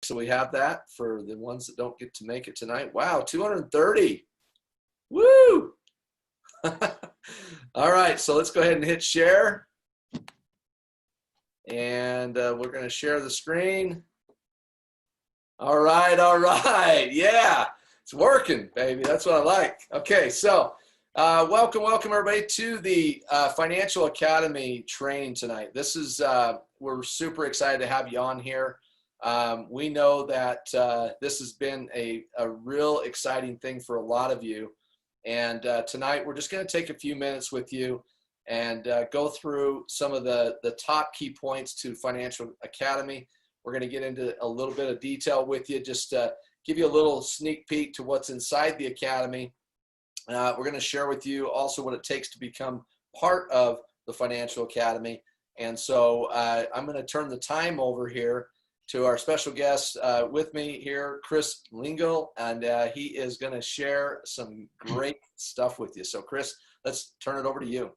So we have that for the ones that don't get to make it tonight. Wow, 230. Woo! All right, so let's go ahead and hit share. And we're going to share the screen. All right, all right. Yeah, it's working, baby. That's what I like. Okay, so welcome everybody to the Financial Academy training tonight. This is, we're super excited to have you on here. We know that this has been a real exciting thing for a lot of you. And tonight we're just going to take a few minutes with you and go through some of the top key points to Financial Academy. We're going to get into a little bit of detail with you, just give you a little sneak peek to what's inside the Academy. We're going to share with you also what it takes to become part of the Financial Academy. And so I'm going to turn the time over here to our special guest with me here, Chris Lingle, and he is going to share some great stuff with you. So Chris, let's turn it over to you.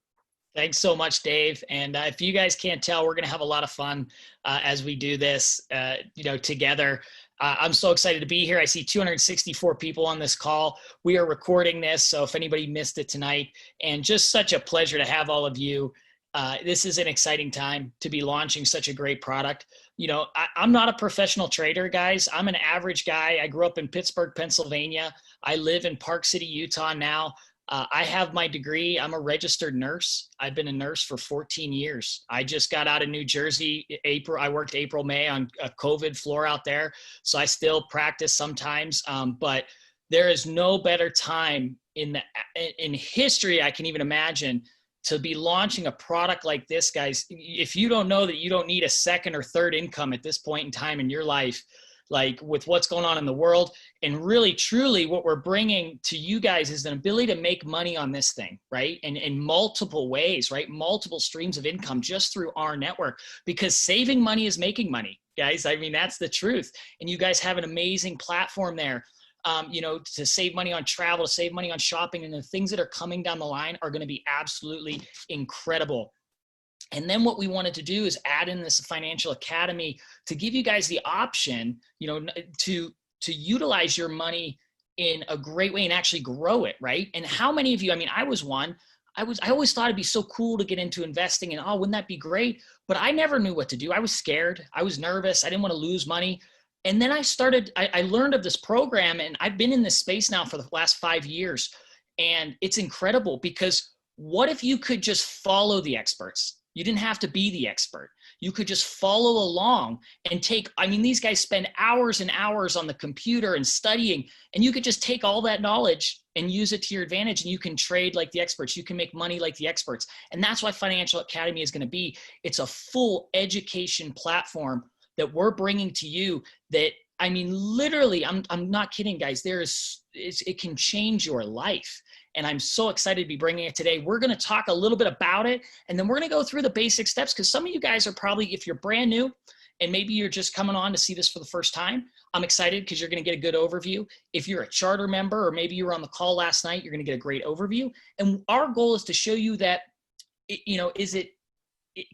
Thanks so much, Dave. And if you guys can't tell, we're going to have a lot of fun as we do this, together. I'm so excited to be here. I see 264 people on this call. We are recording this, so if anybody missed it tonight, and just such a pleasure to have all of you. This is an exciting time to be launching such a great product. I'm not a professional trader, guys. I'm an average guy. I grew up in Pittsburgh, Pennsylvania. I live in Park City, Utah now. I have my degree. I'm a registered nurse. I've been a nurse for 14 years. I just got out of New Jersey, April. I worked April, May on a COVID floor out there. So I still practice sometimes. But there is no better time in history I can even imagine to be launching a product like this, guys. If you don't know that you don't need a second or third income at this point in time in your life, like with what's going on in the world, and really truly what we're bringing to you guys is an ability to make money on this thing, right? And in multiple ways, right? Multiple streams of income just through our network, because saving money is making money, guys. I mean, that's the truth. And you guys have an amazing platform there. To save money on travel, to save money on shopping, and the things that are coming down the line are going to be absolutely incredible. And then what we wanted to do is add in this Financial Academy to give you guys the option, to utilize your money in a great way and actually grow it, right? And how many of you, I was one, I always thought it'd be so cool to get into investing and, wouldn't that be great? But I never knew what to do. I was scared. I was nervous. I didn't want to lose money. And then I learned of this program, and I've been in this space now for the last 5 years. And it's incredible, because what if you could just follow the experts? You didn't have to be the expert. You could just follow along and these guys spend hours and hours on the computer and studying, and you could just take all that knowledge and use it to your advantage, and you can trade like the experts. You can make money like the experts. And that's why Financial Academy is going to be. It's a full education platform that we're bringing to you that, literally, I'm not kidding, guys. It can change your life. And I'm so excited to be bringing it today. We're going to talk a little bit about it, and then we're going to go through the basic steps, because some of you guys are probably, if you're brand new and maybe you're just coming on to see this for the first time, I'm excited because you're going to get a good overview. If you're a charter member, or maybe you were on the call last night, you're going to get a great overview. And our goal is to show you that,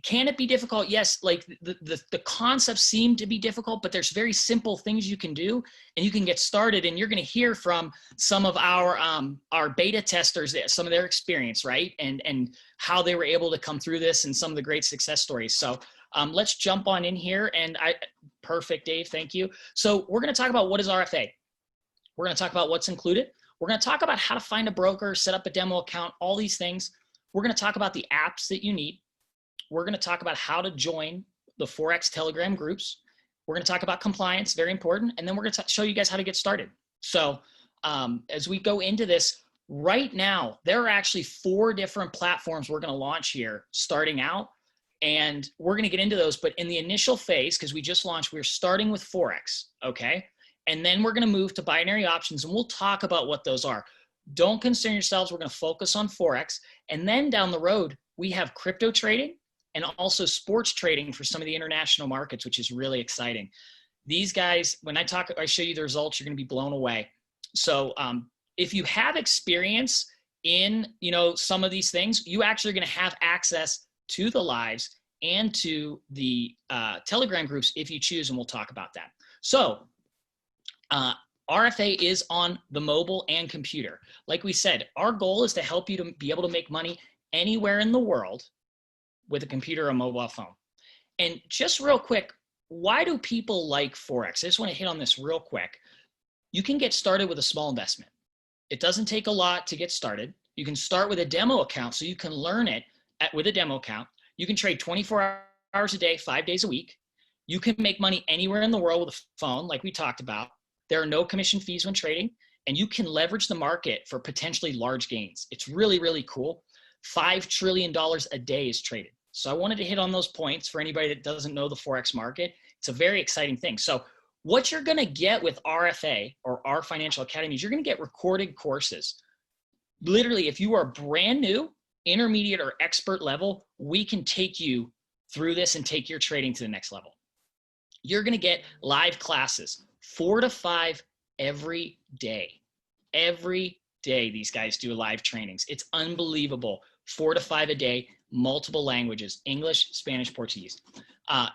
can it be difficult? Yes, like the concepts seem to be difficult, but there's very simple things you can do, and you can get started. And you're going to hear from some of our beta testers, some of their experience, right? And how they were able to come through this, and some of the great success stories. So let's jump on in here. And perfect, Dave, thank you. So we're going to talk about what is rFa. We're going to talk about what's included. We're going to talk about how to find a broker, set up a demo account, all these things. We're going to talk about the apps that you need. We're going to talk about how to join the Forex Telegram groups. We're going to talk about compliance, very important. And then we're going to show you guys how to get started. So as we go into this, right now, there are actually 4 different platforms we're going to launch here starting out. And we're going to get into those. But in the initial phase, because we just launched, we're starting with Forex, okay? And then we're going to move to binary options, and we'll talk about what those are. Don't concern yourselves. We're going to focus on Forex. And then down the road, we have crypto trading, and also sports trading for some of the international markets, which is really exciting. These guys, when I show you the results, you're going to be blown away. So if you have experience in, some of these things, you actually are going to have access to the lives and to the Telegram groups if you choose, and we'll talk about that. So rFa is on the mobile and computer. Like we said, our goal is to help you to be able to make money anywhere in the world with a computer or a mobile phone. And just real quick, why do people like Forex? I just want to hit on this real quick. You can get started with a small investment. It doesn't take a lot to get started. You can start with a demo account so you can learn it with a demo account. You can trade 24 hours a day, 5 days a week. You can make money anywhere in the world with a phone, like we talked about. There are no commission fees when trading, and you can leverage the market for potentially large gains. It's really, really cool. $5 trillion a day is traded. So I wanted to hit on those points for anybody that doesn't know the Forex market. It's a very exciting thing. So what you're going to get with rFa or rFinancial Academy is you're going to get recorded courses. Literally, if you are brand new, intermediate, or expert level, we can take you through this and take your trading to the next level. You're going to get live classes, 4 to 5 every day. Every day, these guys do live trainings. It's unbelievable. 4 to 5 a day, multiple languages, English, Spanish, Portuguese.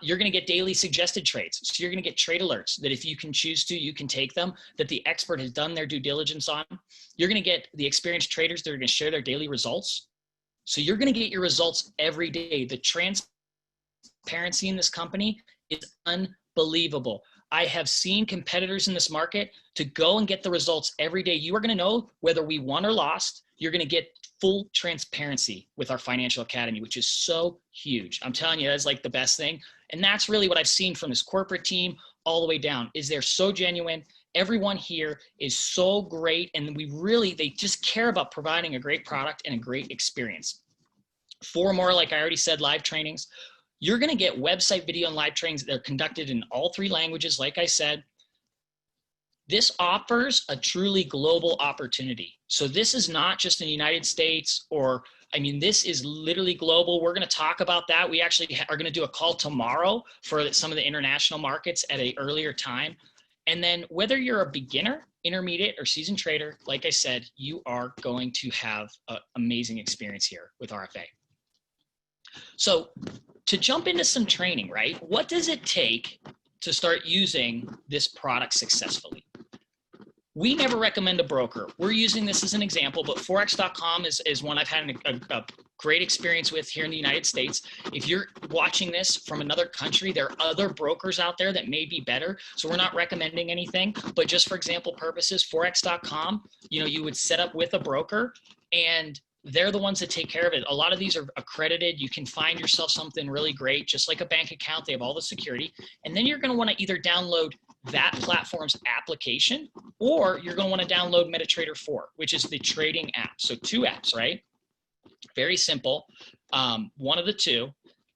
You're going to get daily suggested trades. So you're going to get trade alerts that if you can choose to, you can take them, that the expert has done their due diligence on. You're going to get the experienced traders that are going to share their daily results. So you're going to get your results every day. The transparency in this company is unbelievable. I have seen competitors in this market to go and get the results every day. You are going to know whether we won or lost. You're going to get full transparency with our Financial Academy, which is so huge. I'm telling you, that's like the best thing. And that's really what I've seen from this corporate team all the way down, is they're so genuine. Everyone here is so great. And they just care about providing a great product and a great experience. 4 more, like I already said, live trainings. You're going to get website video and live trainings that are conducted in all 3 languages. Like I said, this offers a truly global opportunity. So this is not just in the United States this is literally global. We're going to talk about that. We actually are going to do a call tomorrow for some of the international markets at an earlier time. And then whether you're a beginner, intermediate, or seasoned trader, like I said, you are going to have an amazing experience here with rFa. So to jump into some training, right? What does it take to start using this product successfully? We never recommend a broker. We're using this as an example, but Forex.com is one I've had a great experience with here in the United States. If you're watching this from another country, there are other brokers out there that may be better. So we're not recommending anything, but just for example purposes, Forex.com, you would set up with a broker and they're the ones that take care of it. A lot of these are accredited. You can find yourself something really great, just like a bank account. They have all the security. And then you're going to want to either download that platform's application, or you're going to want to download MetaTrader 4, which is the trading app. So 2 apps, right? Very simple. One of the 2,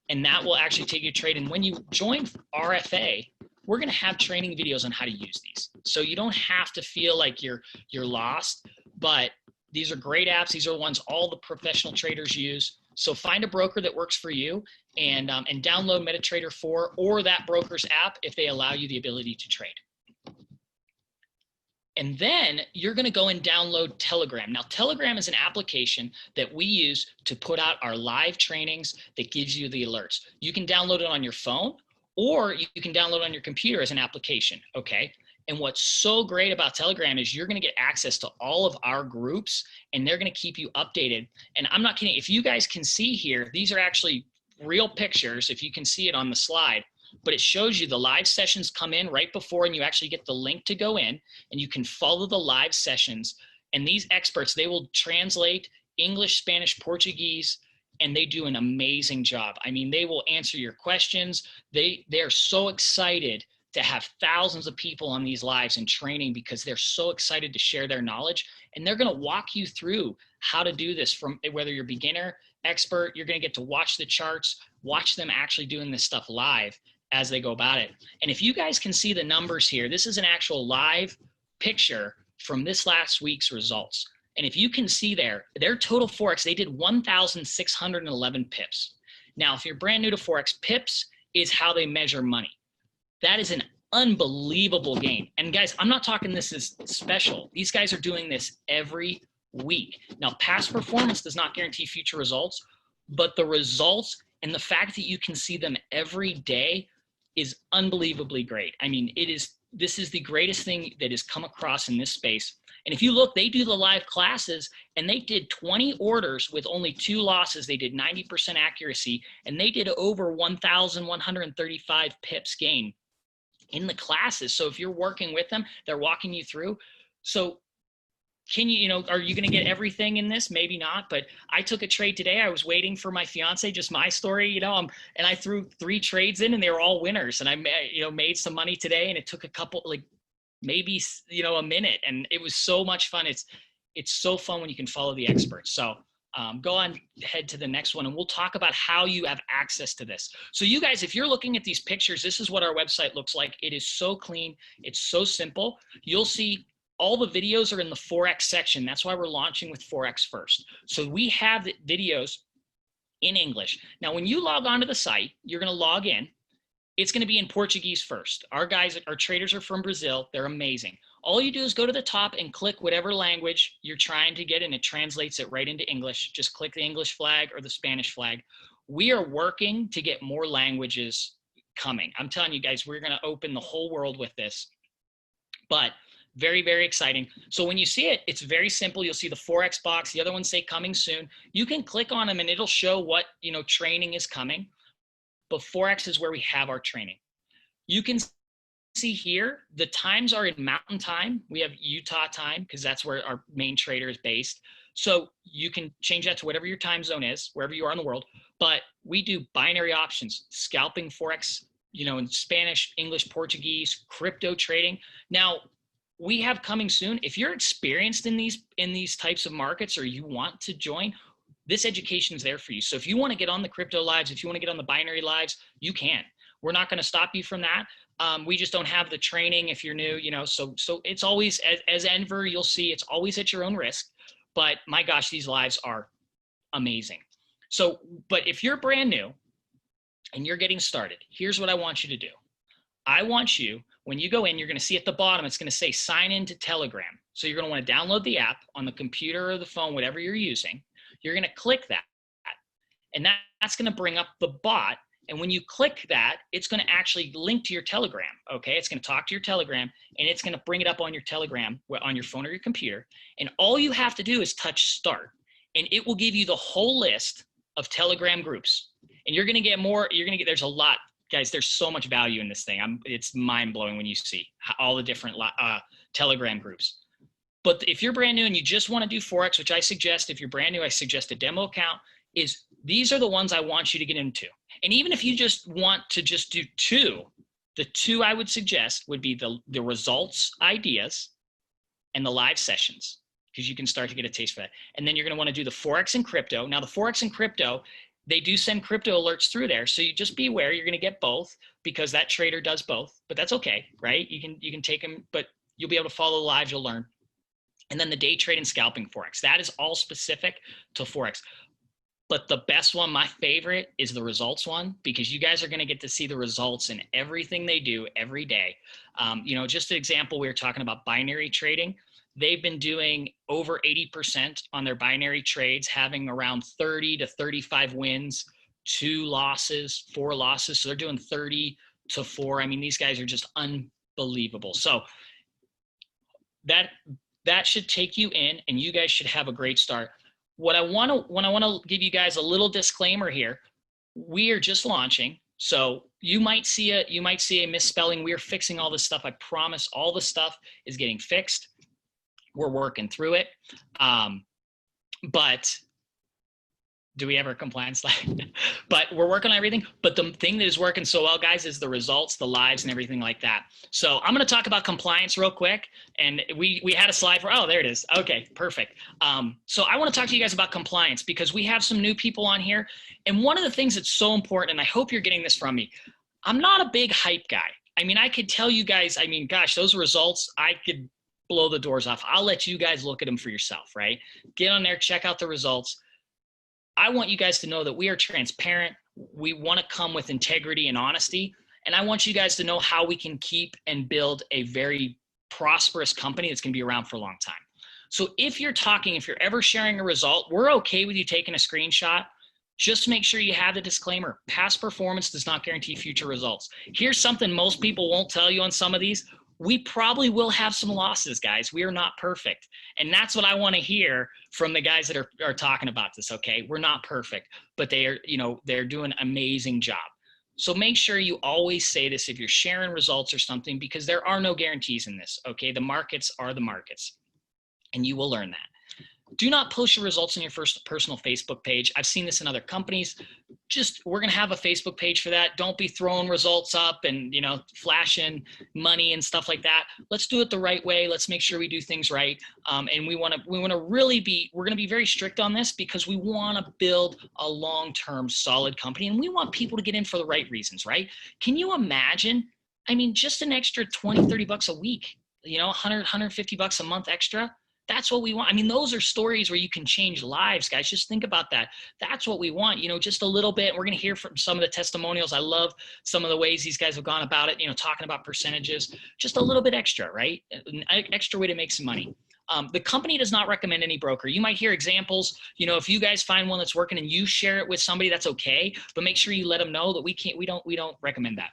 and that will actually take you to trade. And when you join rFa, we're going to have training videos on how to use these. So you don't have to feel like you're lost, but these are great apps. These are ones all the professional traders use. So find a broker that works for you and download MetaTrader 4 or that broker's app if they allow you the ability to trade. And then you're going to go and download Telegram. Now, Telegram is an application that we use to put out our live trainings that gives you the alerts. You can download it on your phone or you can download it on your computer as an application, okay? And what's so great about Telegram is you're going to get access to all of our groups and they're going to keep you updated. And I'm not kidding. If you guys can see here, these are actually real pictures, if you can see it on the slide, but it shows you the live sessions come in right before and you actually get the link to go in and you can follow the live sessions. And these experts, they will translate English, Spanish, Portuguese, and they do an amazing job. I mean, they will answer your questions. They're so excited to have thousands of people on these lives and training because they're so excited to share their knowledge. And they're going to walk you through how to do this from whether you're beginner, expert, you're going to get to watch the charts, watch them actually doing this stuff live as they go about it. And if you guys can see the numbers here, this is an actual live picture from this last week's results. And if you can see there, their total Forex, they did 1,611 pips. Now, if you're brand new to Forex, pips is how they measure money. That is an unbelievable gain. And guys, I'm not talking this is special. These guys are doing this every week. Now, past performance does not guarantee future results, but the results and the fact that you can see them every day is unbelievably great. I mean, it is this is the greatest thing that has come across in this space. And if you look, they do the live classes, and they did 20 orders with only 2 losses. They did 90% accuracy, and they did over 1,135 pips gain in the classes. So if you're working with them, they're walking you through. So can you, are you going to get everything in this? Maybe not, but I took a trade today. I was waiting for my fiance, just my story, and I threw 3 trades in, and they were all winners. And I, made some money today, and it took a couple, maybe, a minute, and it was so much fun. It's so fun when you can follow the experts. So go on, head to the next one, and we'll talk about how you have access to this. So you guys, if you're looking at these pictures, this is what our website looks like. It is so clean. It's so simple. You'll see all the videos are in the Forex section. That's why we're launching with Forex first. So we have the videos in English. Now, when you log onto the site, you're going to log in. It's going to be in Portuguese first. Our traders are from Brazil. They're amazing. All you do is go to the top and click whatever language you're trying to get, and it translates it right into English. Just click the English flag or the Spanish flag. We are working to get more languages coming. I'm telling you guys, we're going to open the whole world with this. But very, very exciting. So when you see it, it's very simple. You'll see the Forex box. The other ones say coming soon. You can click on them, and it'll show what, training is coming. But Forex is where we have our training. You can see here, the times are in Mountain Time. We have Utah time because that's where our main trader is based. So you can change that to whatever your time zone is, wherever you are in the world. But we do binary options, scalping Forex, in Spanish, English, Portuguese, crypto trading. Now, we have coming soon. If you're experienced in these types of markets, or you want to join, this education is there for you. So if you want to get on the crypto lives, if you want to get on the binary lives, you can. We're not going to stop you from that. We just don't have the training if you're new, so it's always, as Enver, you'll see, it's always at your own risk. But my gosh, these lives are amazing. So, but if you're brand new and you're getting started, here's what I want you to do. I want you, when you go in, you're going to see at the bottom, it's going to say sign in to Telegram. So you're going to want to download the app on the computer or the phone, whatever you're using. You're going to click that, and that's going to bring up the bot. And when you click that, it's going to actually link to your Telegram. Okay. It's going to talk to your Telegram, and it's going to bring it up on your Telegram on your phone or your computer. And all you have to do is touch start, and it will give you the whole list of Telegram groups. And you're going to get more. There's a lot. Guys, there's so much value in this thing. It's mind-blowing when you see all the different Telegram groups. But if you're brand new and you just want to do Forex, which I suggest, if you're brand new, I suggest a demo account, these are the ones I want you to get into. And even if you just want to just do 2, the 2 I would suggest would be the results ideas and the live sessions, because you can start to get a taste for that. And then you're going to want to do the Forex and crypto. Now, the Forex and crypto, they do send crypto alerts through there. So you just be aware you're going to get both, because that trader does both, but that's okay, right? You can take them, but you'll be able to follow the lives, you'll learn. And then the day trade and scalping Forex. That is all specific to Forex. But the best one, my favorite, is the results one, because you guys are going to get to see the results in everything they do every day. Just an example, we were talking about binary trading. They've been doing over 80% on their binary trades, having around 30 to 35 wins, 2 losses, 4 losses. So they're doing 30 to 4. I mean, these guys are just unbelievable. So that should take you in, and you guys should have a great start. When I want to give you guys a little disclaimer here, we are just launching. So you might see a misspelling. We are fixing all this stuff. I promise all the stuff is getting fixed. We're working through it. But do we have our compliance slide? But we're working on everything. But the thing that is working so well, guys, is the results, the lives, and everything like that. So I'm going to talk about compliance real quick. And we had a slide for, oh, there it is. Okay, perfect. So I want to talk to you guys about compliance, because we have some new people on here. And one of the things that's so important, and I hope you're getting this from me, I'm not a big hype guy. I mean, I could tell you guys, gosh, those results, I could blow the doors off. I'll let you guys look at them for yourself, right? Get on there, check out the results. I want you guys to know that we are transparent. We want to come with integrity and honesty. And I want you guys to know how we can keep and build a very prosperous company that's going to be around for a long time. So if you're ever sharing a result, we're okay with you taking a screenshot. Just make sure you have the disclaimer. Past performance does not guarantee future results. Here's something most people won't tell you on some of these. we probably will have some losses, guys. We are not perfect. And that's what I want to hear from the guys that are talking about this. Okay. We're not perfect, but they are, they're doing an amazing job. So make sure you always say this if you're sharing results or something, because there are no guarantees in this. Okay. The markets are the markets, and you will learn that. Do not post your results on your first personal Facebook page. I've seen this in other companies. We're going to have a Facebook page for that. Don't be throwing results up and, flashing money and stuff like that. Let's do it the right way. Let's make sure we do things right. And we're going to be very strict on this, because we want to build a long-term solid company, and we want people to get in for the right reasons, right? Can you imagine? I mean, just an extra 20, 30 bucks a week, 100, 150 bucks a month extra. That's what we want. I mean, those are stories where you can change lives, guys. Just think about that. That's what we want, just a little bit. We're going to hear from some of the testimonials. I love some of the ways these guys have gone about it, talking about percentages, just a little bit extra, right? An extra way to make some money. The company does not recommend any broker. You might hear examples, if you guys find one that's working and you share it with somebody, that's okay. But make sure you let them know that we don't recommend that.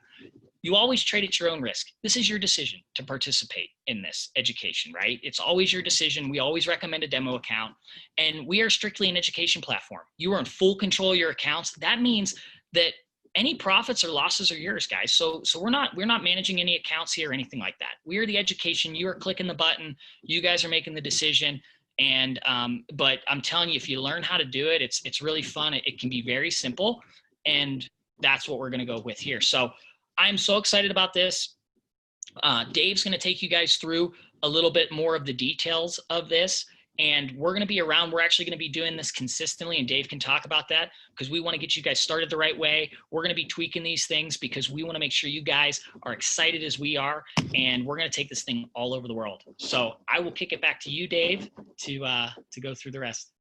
You always trade at your own risk. This is your decision to participate in this education, right? It's always your decision. We always recommend a demo account, and we are strictly an education platform. You are in full control of your accounts. That means that any profits or losses are yours, guys. So we're not managing any accounts here or anything like that. We are the education. You are clicking the button. You guys are making the decision. And but I'm telling you, if you learn how to do it, it's really fun. It can be very simple, and that's what we're going to go with here. So I'm so excited about this. Dave's going to take you guys through a little bit more of the details of this, and we're going to be around. We're actually going to be doing this consistently, and Dave can talk about that, because we want to get you guys started the right way. We're going to be tweaking these things because we want to make sure you guys are excited as we are, and we're going to take this thing all over the world. So I will kick it back to you, Dave, to go through the rest.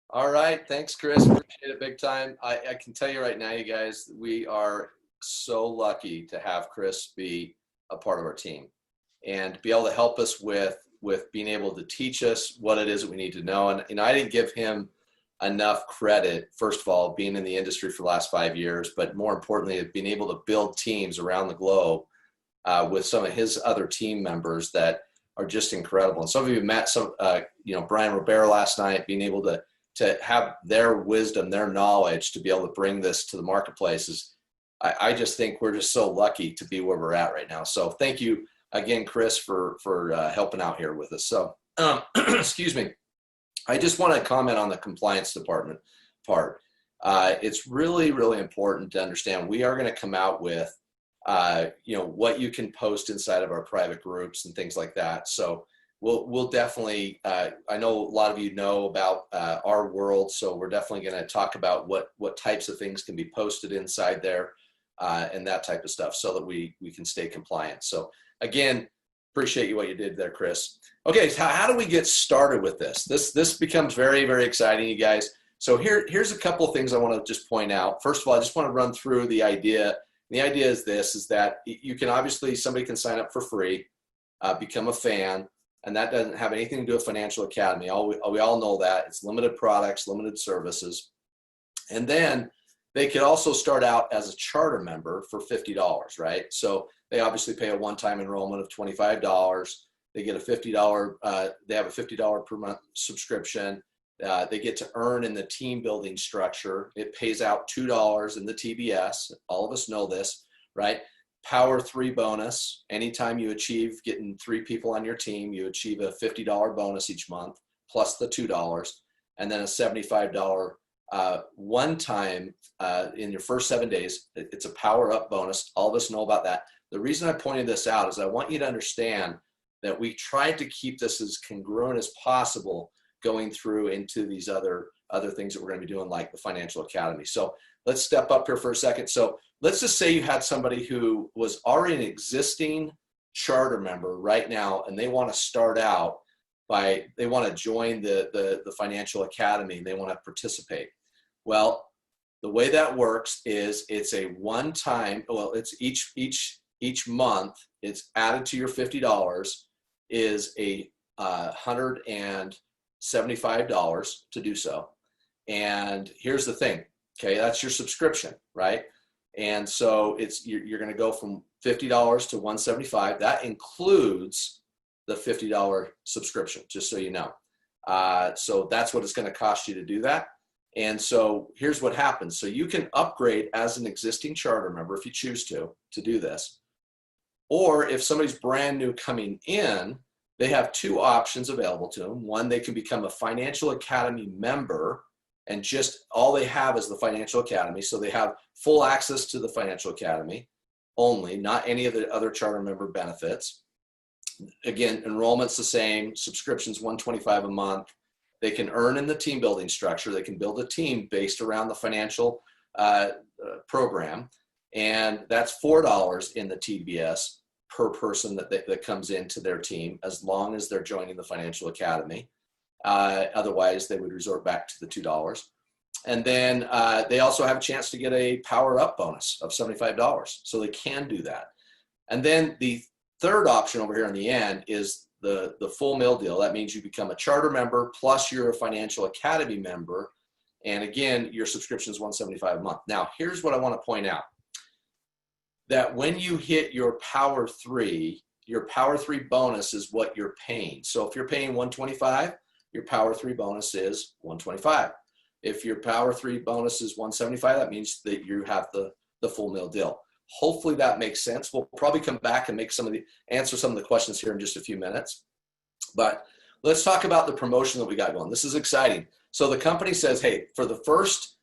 All right. Thanks, Chris. Appreciate it big time. I can tell you right now, you guys, we are so lucky to have Chris be a part of our team and be able to help us with being able to teach us what it is that we need to know. And I didn't give him enough credit, first of all, being in the industry for the last 5 years, but more importantly, being able to build teams around the globe with some of his other team members that are just incredible. And some of you met Brian Robert last night, being able to have their wisdom, their knowledge to be able to bring this to the marketplace. I just think we're just so lucky to be where we're at right now. So thank you again, Chris, for helping out here with us. So excuse me. I just want to comment on the compliance department part. It's really, really important to understand we are going to come out with, what you can post inside of our private groups and things like that. So we'll definitely, I know a lot of you know about our world, so we're definitely going to talk about what types of things can be posted inside there. And that type of stuff, so that we can stay compliant. So again, appreciate you what you did there, Chris. Okay, so how do we get started with this? This becomes very, very exciting, you guys. So here's a couple of things I want to just point out. First of all, I just want to run through the idea. The idea is that you can somebody can sign up for free, become a fan, and that doesn't have anything to do with Financial Academy. We all know that. It's limited products, limited services. And then they could also start out as a charter member for $50, right? So they obviously pay a one-time enrollment of $25. They get a $50, they have a $50 per month subscription. They get to earn in the team building structure. It pays out $2 in the TBS. All of us know this, right? Power 3 bonus. Anytime you achieve getting 3 people on your team, you achieve a $50 bonus each month, plus the $2, and then a $75 one time in your first 7 days. It's a power up bonus. All of us know about that. The reason I pointed this out is I want you to understand that we tried to keep this as congruent as possible going through into these other things that we're going to be doing, like the Financial Academy. So let's step up here for a second. So let's just say you had somebody who was already an existing charter member right now, and they want to start out they want to join the Financial Academy, and they want to participate. Well, the way that works is it's a one-time, it's each month, it's added to your $50 is a $175 to do so. And here's the thing, okay, that's your subscription, right? And so you're going to go from $50 to $175. That includes the $50 subscription, just so you know. So that's what it's going to cost you to do that. And so here's what happens. So you can upgrade as an existing charter member if you choose to do this. Or if somebody's brand new coming in, they have two options available to them. One, they can become a Financial Academy member, and just all they have is the Financial Academy. So they have full access to the Financial Academy only, not any of the other charter member benefits. Again, enrollment's the same, subscription's $125 a month. They can earn in the team building structure. They can build a team based around the financial program. And that's $4 in the TBS per person that comes into their team, as long as they're joining the Financial Academy. Otherwise, they would resort back to the $2. And then they also have a chance to get a Power Up bonus of $75. So they can do that. And then the third option over here on the end is the full meal deal. That means you become a charter member, plus you're a Financial Academy member. And again, your subscription is $175 a month. Now, here's what I want to point out. That when you hit your Power 3 bonus is what you're paying. So if you're paying $125, your Power 3 bonus is $125. If your Power 3 bonus is $175, that means that you have the full meal deal. Hopefully that makes sense. We'll probably come back and answer some of the questions here in just a few minutes. But let's talk about the promotion that we got going. This is exciting. So the company says, hey, for the first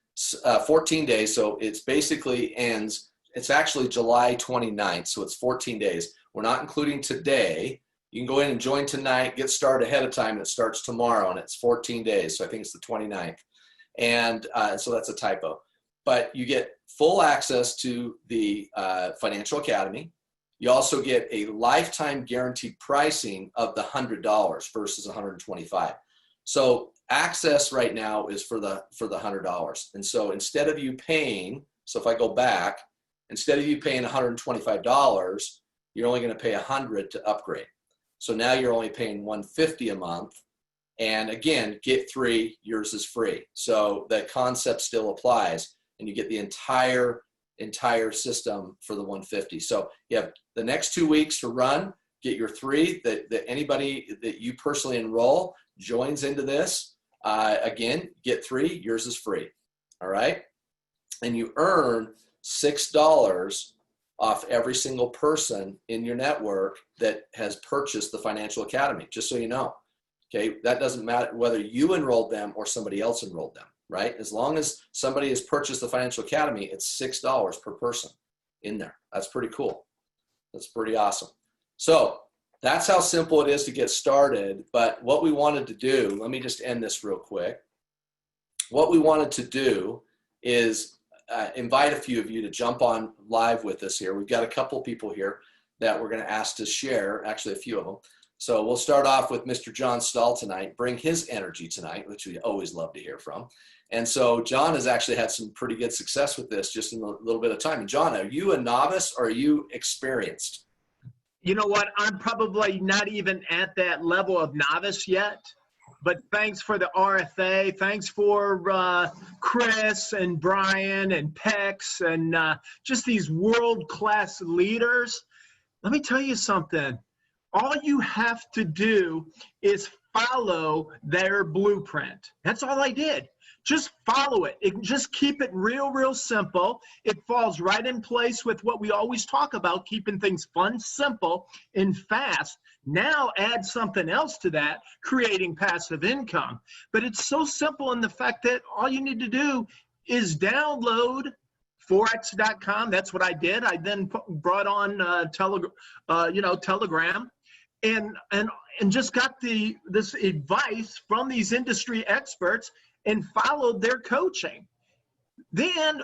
14 days, so it's basically ends, it's actually July 29th, so it's 14 days. We're not including today. You can go in and join tonight, get started ahead of time, and it starts tomorrow, and it's 14 days, so I think it's the 29th. And so that's a typo. But you get full access to the Financial Academy. You also get a lifetime guaranteed pricing of the $100 versus $125. So access right now is for the $100. And so instead of you paying, so if I go back, instead of you paying $125, you're only going to pay $100 to upgrade. So now you're only paying $150 a month. And again, get 3, yours is free. So the concept still applies, and you get the entire system for the $150. So you have the next 2 weeks to run, get your 3, that anybody that you personally enroll joins into this. Again, get 3, yours is free. All right. And you earn $6 off every single person in your network that has purchased the Financial Academy, just so you know. Okay, that doesn't matter whether you enrolled them or somebody else enrolled them, right? As long as somebody has purchased the Financial Academy, it's $6 per person in there. That's pretty cool. That's pretty awesome. So that's how simple it is to get started. But what we wanted to do, let me just end this real quick. What we wanted to do is invite a few of you to jump on live with us here. We've got a couple people here that we're going to ask to share, actually a few of them. So we'll start off with Mr. John Stahl tonight, bring his energy tonight, which we always love to hear from. And so John has actually had some pretty good success with this just in a little bit of time. And John, are you a novice or are you experienced? You know what? I'm probably not even at that level of novice yet. But thanks for the rFa. Thanks for Chris and Brian and Pex and just these world-class leaders. Let me tell you something. All you have to do is follow their blueprint. That's all I did. Just follow it. Just keep it real simple. It falls right in place with what we always talk about, keeping things fun, simple, and fast. Now add something else to that, creating passive income. But it's so simple in the fact that all you need to do is download forex.com. That's what I did. I then brought on Telegram. And just got this advice from these industry experts and followed their coaching. Then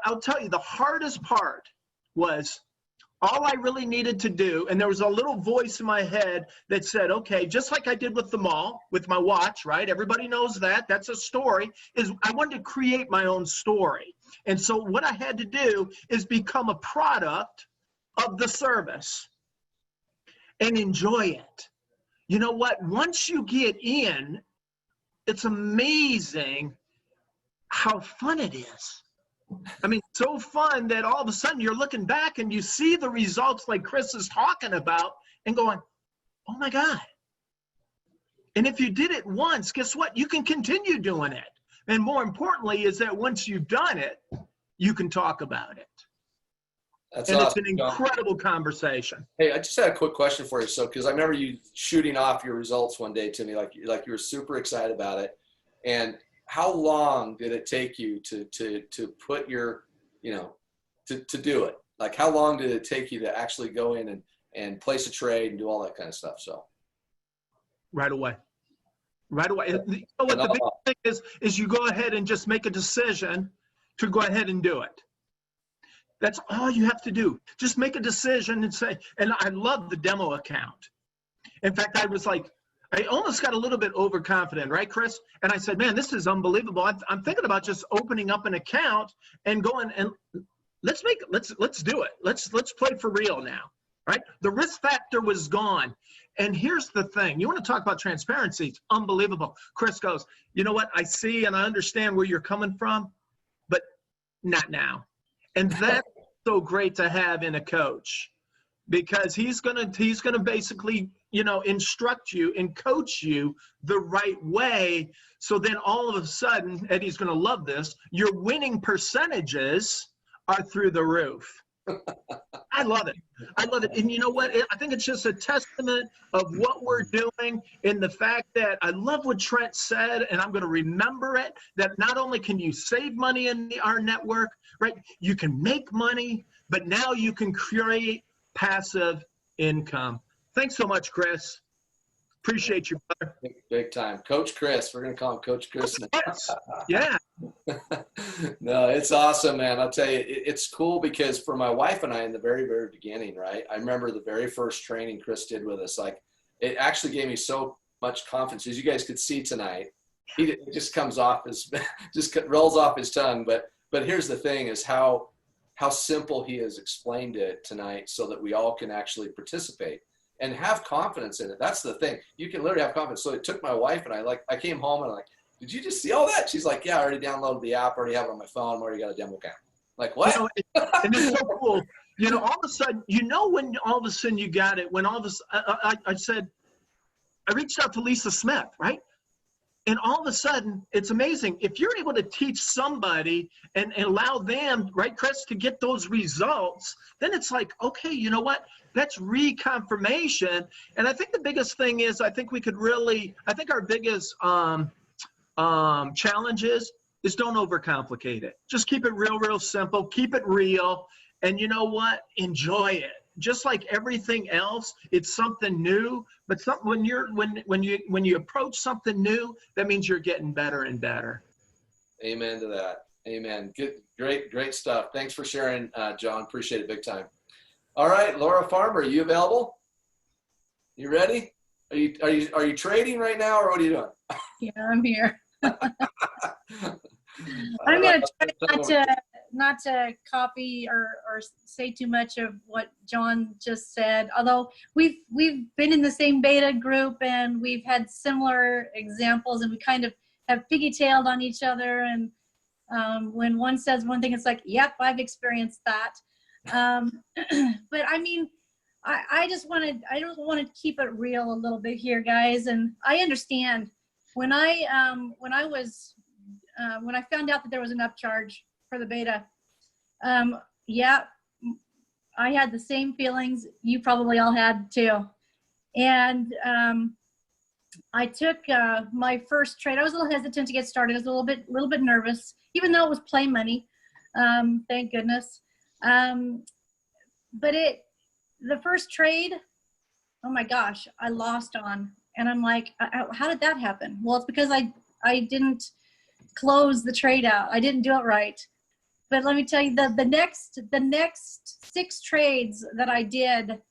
I'll tell you, the hardest part was all I really needed to do, and there was a little voice in my head that said, okay, just like I did with the mall, with my watch, right? Everybody knows that. That's a story. Is I wanted to create my own story. And so what I had to do is become a product of the service and enjoy it. You know what? Once you get in, it's amazing how fun it is. I mean, so fun that all of a sudden you're looking back and you see the results like Chris is talking about and going, oh my God. And if you did it once, guess what? You can continue doing it. And more importantly is that once you've done it, you can talk about it. That's and awesome, it's an incredible conversation. Hey, I just had a quick question for you. So, because I remember you shooting off your results one day to me, like you were super excited about it. And how long did it take you to put your, to do it? Like, how long did it take you to actually go in and place a trade and do all that kind of stuff? So, right away. Right away. You know what the big thing is you go ahead and just make a decision to go ahead and do it. That's all you have to do. Just make a decision and say, and I love the demo account. In fact, I was like, I almost got a little bit overconfident, right, Chris? And I said, man, this is unbelievable. I'm thinking about just opening up an account and going and let's do it. Let's play for real now, right? The risk factor was gone. And here's the thing. You want to talk about transparency. It's unbelievable. Chris goes, you know what? I see and I understand where you're coming from, but not now. And that's so great to have in a coach, because he's gonna basically, instruct you and coach you the right way. So then all of a sudden, Eddie's gonna love this, your winning percentages are through the roof. I love it. I love it. And you know what? I think it's just a testament of what we're doing, in the fact that I love what Trent said, and I'm going to remember it, that not only can you save money in our network, right? You can make money, but now you can create passive income. Thanks so much, Chris. Appreciate you, brother. Big time. Coach Chris. We're going to call him Coach Chris now. Yes. Yeah. No, it's awesome, man. I'll tell you, it's cool because for my wife and I in the very, very beginning, right, I remember the very first training Chris did with us. Like, it actually gave me so much confidence. As you guys could see tonight, it just comes off just rolls off his tongue. But here's the thing is how simple he has explained it tonight so that we all can actually participate and have confidence in it. That's the thing. You can literally have confidence. So it took my wife and I came home and I'm like, did you just see all that? She's like, yeah, I already downloaded the app, already have it on my phone, I already got a demo account. Like, what? And it's so cool. All of a sudden, when all of a sudden you got it, when all of a sudden, I said, I reached out to Lisa Smith, right? And all of a sudden, it's amazing. If you're able to teach somebody and allow them, right, Chris, to get those results, then it's like, okay, you know what? That's reconfirmation. And I think the biggest thing is, I think our biggest challenges is don't overcomplicate it. Just keep it real simple. Keep it real. And you know what? Enjoy it. Just like everything else, it's something new. But when you approach something new, that means you're getting better and better. Amen to that. Amen. Good, great stuff. Thanks for sharing, John. Appreciate it big time. All right, Laura Farmer, are you available? You ready? Are you trading right now, or what are you doing? Yeah, I'm here. I'm going to try not to copy or say too much of what John just said. Although we've been in the same beta group and we've had similar examples, and we kind of have piggy-tailed on each other. And when one says one thing, it's like, yep, I've experienced that. But I mean, I just want to keep it real a little bit here, guys. And I understand when I found out that there was an upcharge for the beta, yeah, I had the same feelings you probably all had too. And I took my first trade. I was a little hesitant to get started. I was a little bit nervous, even though it was play money. Thank goodness. But the first trade, oh my gosh, I lost on. And I'm like, how did that happen? Well, it's because I didn't close the trade out. I didn't do it right. But let me tell you, the next 6 trades that I did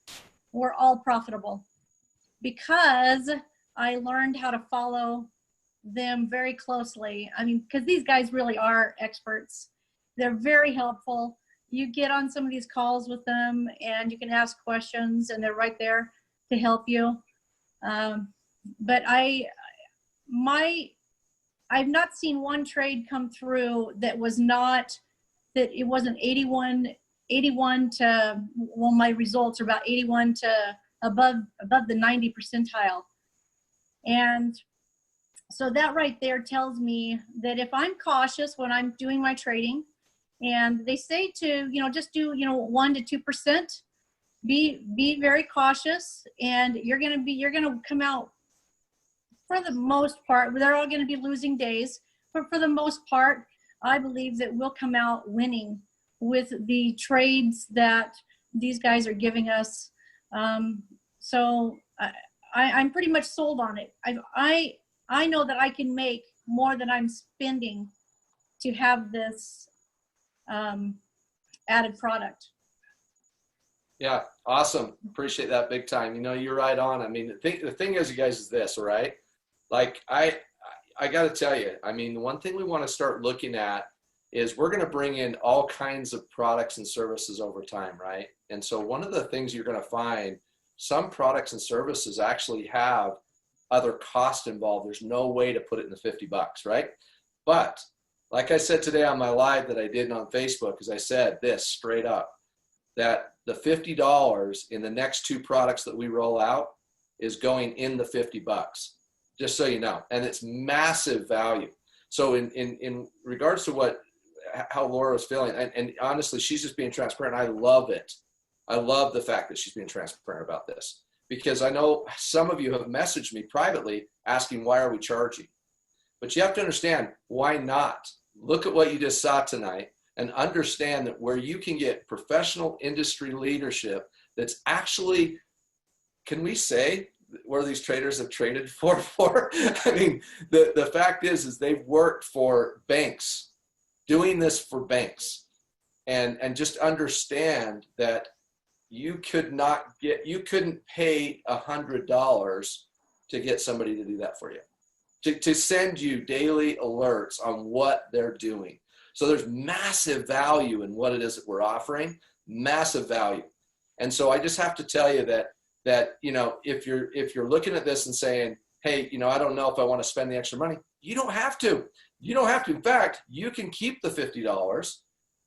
were all profitable, because I learned how to follow them very closely. I mean, because these guys really are experts. They're very helpful. You get on some of these calls with them and you can ask questions, and they're right there to help you. But I've not seen one trade come through that was not that it wasn't 81 to, well, my results are about 81 to above the 90 percentile. And so that right there tells me that if I'm cautious when I'm doing my trading, and they say to, just do, 1 to 2%, be very cautious, and you're going to come out, for the most part, they're all going to be losing days, but for the most part, I believe that we'll come out winning with the trades that these guys are giving us. So I'm pretty much sold on it. I know that I can make more than I'm spending to have this added product. Yeah, awesome. Appreciate that big time. You're right on. I mean, the thing is, you guys, is this, right? Like, I got to tell you, I mean, the one thing we want to start looking at is we're going to bring in all kinds of products and services over time, right? And so one of the things you're going to find, some products and services actually have other cost involved. There's no way to put it in the $50, right? But like I said today on my live that I did on Facebook, as I said this straight up, that the $50 in the next 2 products that we roll out is going in the $50, just so you know. And it's massive value. So in regards to how Laura was feeling, and honestly, she's just being transparent. I love it. I love the fact that she's being transparent about this, because I know some of you have messaged me privately asking, why are we charging? But you have to understand, why not? Look at what you just saw tonight and understand that where you can get professional industry leadership that's actually, can we say where these traders have traded for? I mean, the fact is they've worked for banks, doing this for banks, and just understand that you couldn't pay $100 to get somebody to do that for you, to send you daily alerts on what they're doing. So there's massive value in what it is that we're offering, massive value. And so I just have to tell you that if you're looking at this and saying, hey, I don't know if I want to spend the extra money, you don't have to. You don't have to. In fact, you can keep the $50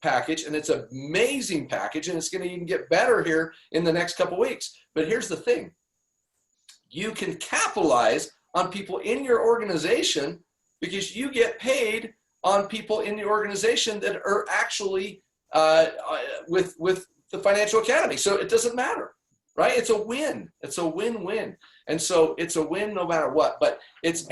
package, and it's an amazing package, and it's going to even get better here in the next couple weeks. But here's the thing. You can capitalize on people in your organization, because you get paid on people in the organization that are actually with the Financial Academy. So it doesn't matter, right? It's a win. It's a win-win. And so it's a win no matter what. But it's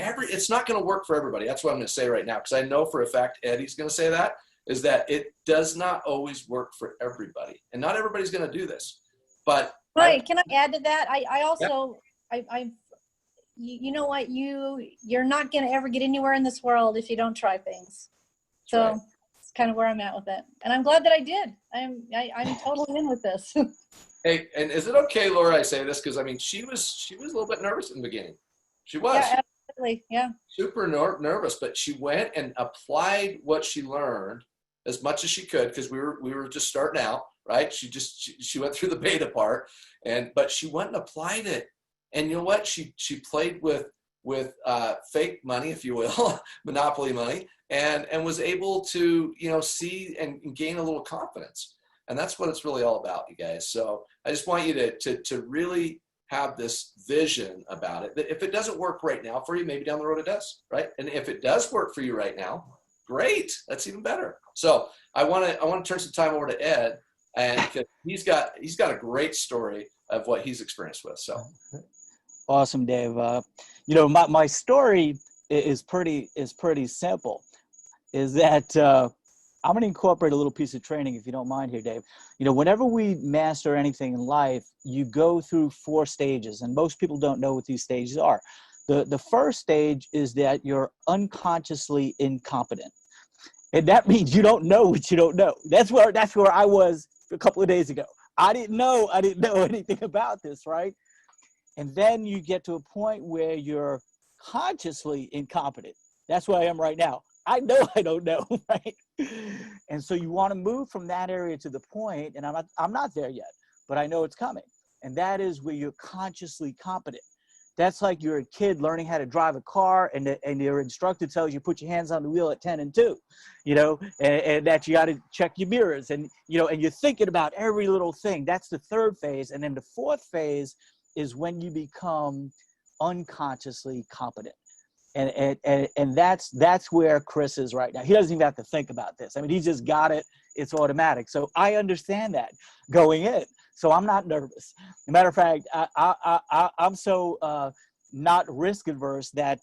not going to work for everybody. That's what I'm going to say right now, because I know for a fact Eddie's going to say that, is that it does not always work for everybody. And not everybody's going to do this. But right, can I add to that? I also, yeah. You know what, you're not going to ever get anywhere in this world if you don't try things. So right. It's kind of where I'm at with it, and I'm glad that I did. I'm totally in with this. Hey, and is it okay, Laura, I say this, because I mean she was a little bit nervous in the beginning. She was. Yeah, absolutely. Yeah. Super nervous, but she went and applied what she learned as much as she could, because we were just starting out, right? She went through the beta part, but she went and applied it. And you know what? She played with fake money, if you will, monopoly money, and was able to see and gain a little confidence. And that's what it's really all about, you guys. So I just want you to really have this vision about it. That if it doesn't work right now for you, maybe down the road it does, right? And if it does work for you right now, great. That's even better. So I want to turn some time over to Ed, and he's got a great story of what he's experienced with. So. Awesome, Dave. My story is pretty simple. Is that I'm going to incorporate a little piece of training, if you don't mind here, Dave. Whenever we master anything in life, you go through 4 stages, and most people don't know what these stages are. The first stage is that you're unconsciously incompetent, and that means you don't know what you don't know. That's where I was a couple of days ago. I didn't know anything about this, right? And then you get to a point where you're consciously incompetent. That's where I am right now. I know I don't know, right? And so you want to move from that area to the point, and I'm not there yet, but I know it's coming. And that is where you're consciously competent. That's like you're a kid learning how to drive a car, and your instructor tells you put your hands on the wheel at 10 and 2, and that you got to check your mirrors, and and you're thinking about every little thing. That's the third phase. And then the fourth phase is when you become unconsciously competent. And that's where Chris is right now. He doesn't even have to think about this. I mean, he just got it. It's automatic. So I understand that going in. So I'm not nervous. As a matter of fact, I'm so not risk adverse that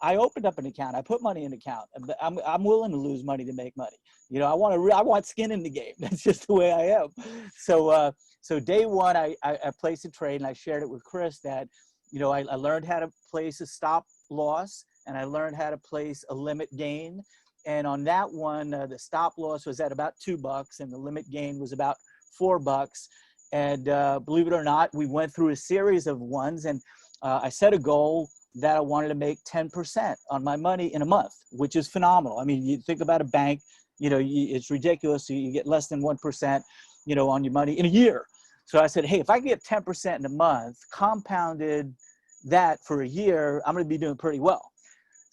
I opened up an account. I put money in an account. I'm willing to lose money to make money. I want skin in the game. That's just the way I am. So day one, I placed a trade, and I shared it with Chris that I learned how to place a stop loss, and I learned how to place a limit gain. And on that one, the stop loss was at about $2, and the limit gain was about $4. And believe it or not, we went through a series of ones, and I set a goal that I wanted to make 10% on my money in a month, which is phenomenal. I mean, you think about a bank, it's ridiculous. You get less than 1%, on your money in a year. So I said, hey, if I get 10% in a month, compounded that for a year, I'm going to be doing pretty well.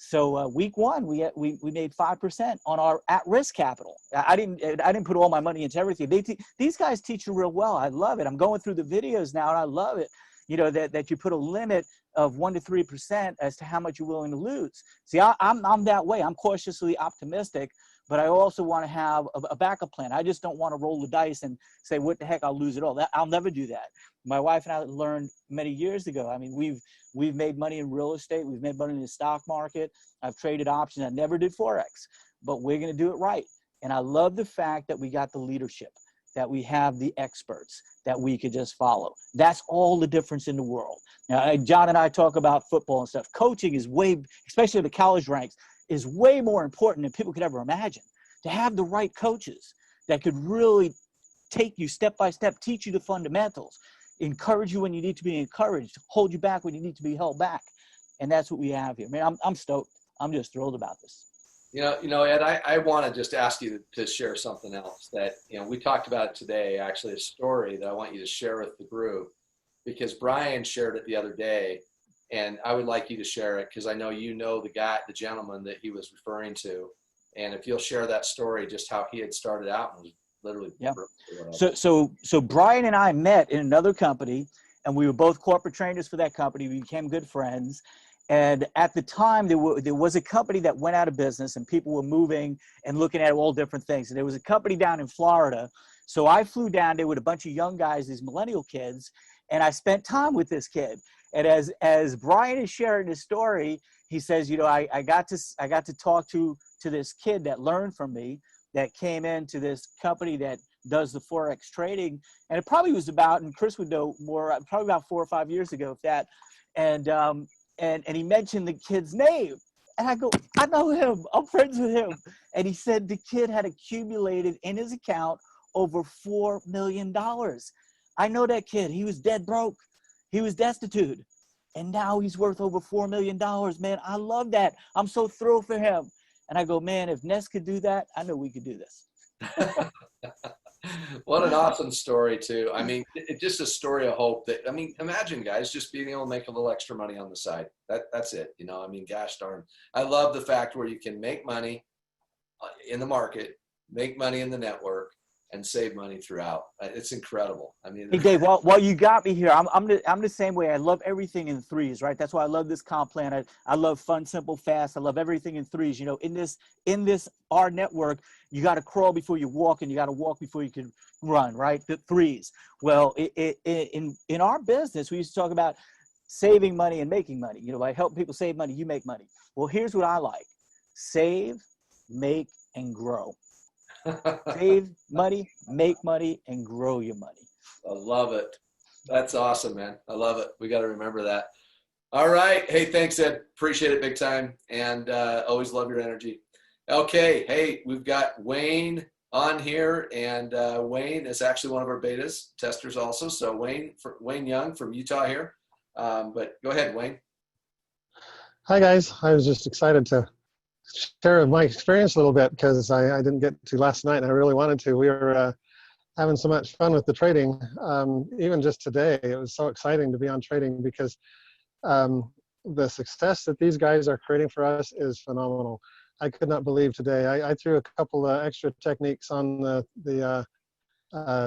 So week one, we made 5% on our at-risk capital. I didn't put all my money into everything. These guys teach you real well. I love it. I'm going through the videos now, and I love it. That you put a limit of 1 to 3% as to how much you're willing to lose. See, I'm that way. I'm cautiously optimistic, but I also want to have a backup plan. I just don't want to roll the dice and say, what the heck, I'll lose it all. I'll never do that. My wife and I learned many years ago. I mean, we've made money in real estate. We've made money in the stock market. I've traded options. I never did Forex, but we're going to do it right. And I love the fact that we got the leadership, that we have the experts that we could just follow. That's all the difference in the world. Now, John and I talk about football and stuff. Coaching is especially the college ranks, is way more important than people could ever imagine. To have the right coaches that could really take you step by step, teach you the fundamentals, encourage you when you need to be encouraged, hold you back when you need to be held back. And that's what we have here. Man, I'm stoked. I'm just thrilled about this. Ed, I want to just ask you to share something else that, we talked about today, actually a story that I want you to share with the group, because Brian shared it the other day, and I would like you to share it because I know the gentleman that he was referring to. And if you'll share that story, just how he had started out and was literally. Yeah. So Brian and I met in another company, and we were both corporate trainers for that company. We became good friends. And at the time, there was a company that went out of business, and people were moving and looking at all different things. And there was a company down in Florida. So I flew down there with a bunch of young guys, these millennial kids, and I spent time with this kid. And as Brian is sharing his story, he says, I got to talk to this kid that learned from me, that came into this company that does the Forex trading. And it probably was and Chris would know more, probably about 4 or 5 years ago, if that. And he mentioned the kid's name. And I go, I know him. I'm friends with him. And he said the kid had accumulated in his account over $4 million. I know that kid. He was dead broke. He was destitute. And now he's worth over $4 million. Man, I love that. I'm so thrilled for him. And I go, man, if Ness could do that, I know we could do this. What an awesome story, too. I mean, it's just a story of hope. Imagine, guys, just being able to make a little extra money on the side. That's it. Gosh darn. I love the fact where you can make money in the market, make money in the network, and save money throughout. It's incredible. I mean, hey Dave, while you got me here, I'm the same way. I love everything in threes, right? That's why I love this comp plan. I love fun, simple, fast. I love everything in threes. In this our network, you got to crawl before you walk, and you got to walk before you can run, right? The threes. Well, in our business, we used to talk about saving money and making money. I help people save money, you make money. Well, here's what I like: save, make, and grow. Save money, make money, and grow your money. I love it. That's awesome, man. I love it. We got to remember that. All right. Hey, thanks, Ed. Appreciate it big time. And always love your energy. Okay. Hey, we've got Wayne on here, and Wayne is actually one of our betas testers also. So Wayne Young from Utah here. But go ahead, Wayne. Hi, guys. I was just excited to share my experience a little bit because I didn't get to last night, and I really wanted to. We were having so much fun with the trading. Even just today, it was so exciting to be on trading because the success that these guys are creating for us is phenomenal. I could not believe today. I threw a couple of extra techniques on the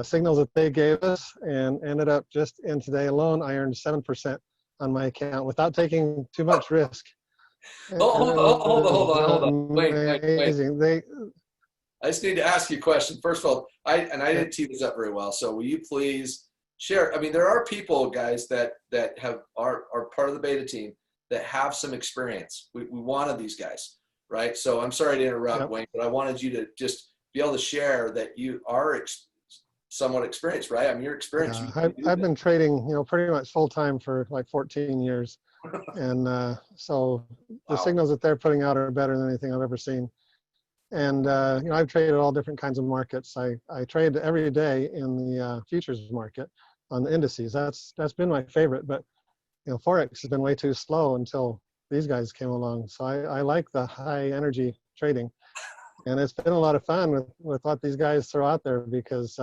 signals that they gave us, and ended up just in today alone, I earned 7% on my account without taking too much risk. Hold on. Wait. Amazing. I just need to ask you a question. First of all, I didn't tee this up very well, so will you please share? I mean, there are people, guys, that are part of the beta team that have some experience. We wanted these guys, right? So I'm sorry to interrupt, Wayne, but I wanted you to just be able to share that you are somewhat experienced, right? I mean, you're experienced. I've been trading, pretty much full time for like 14 years, and so the signals that they're putting out are better than anything I've ever seen. And I've traded all different kinds of markets. I trade every day in the futures market on the indices. That's been my favorite, but Forex has been way too slow until these guys came along. So I like the high energy trading, and it's been a lot of fun with what these guys throw out there, because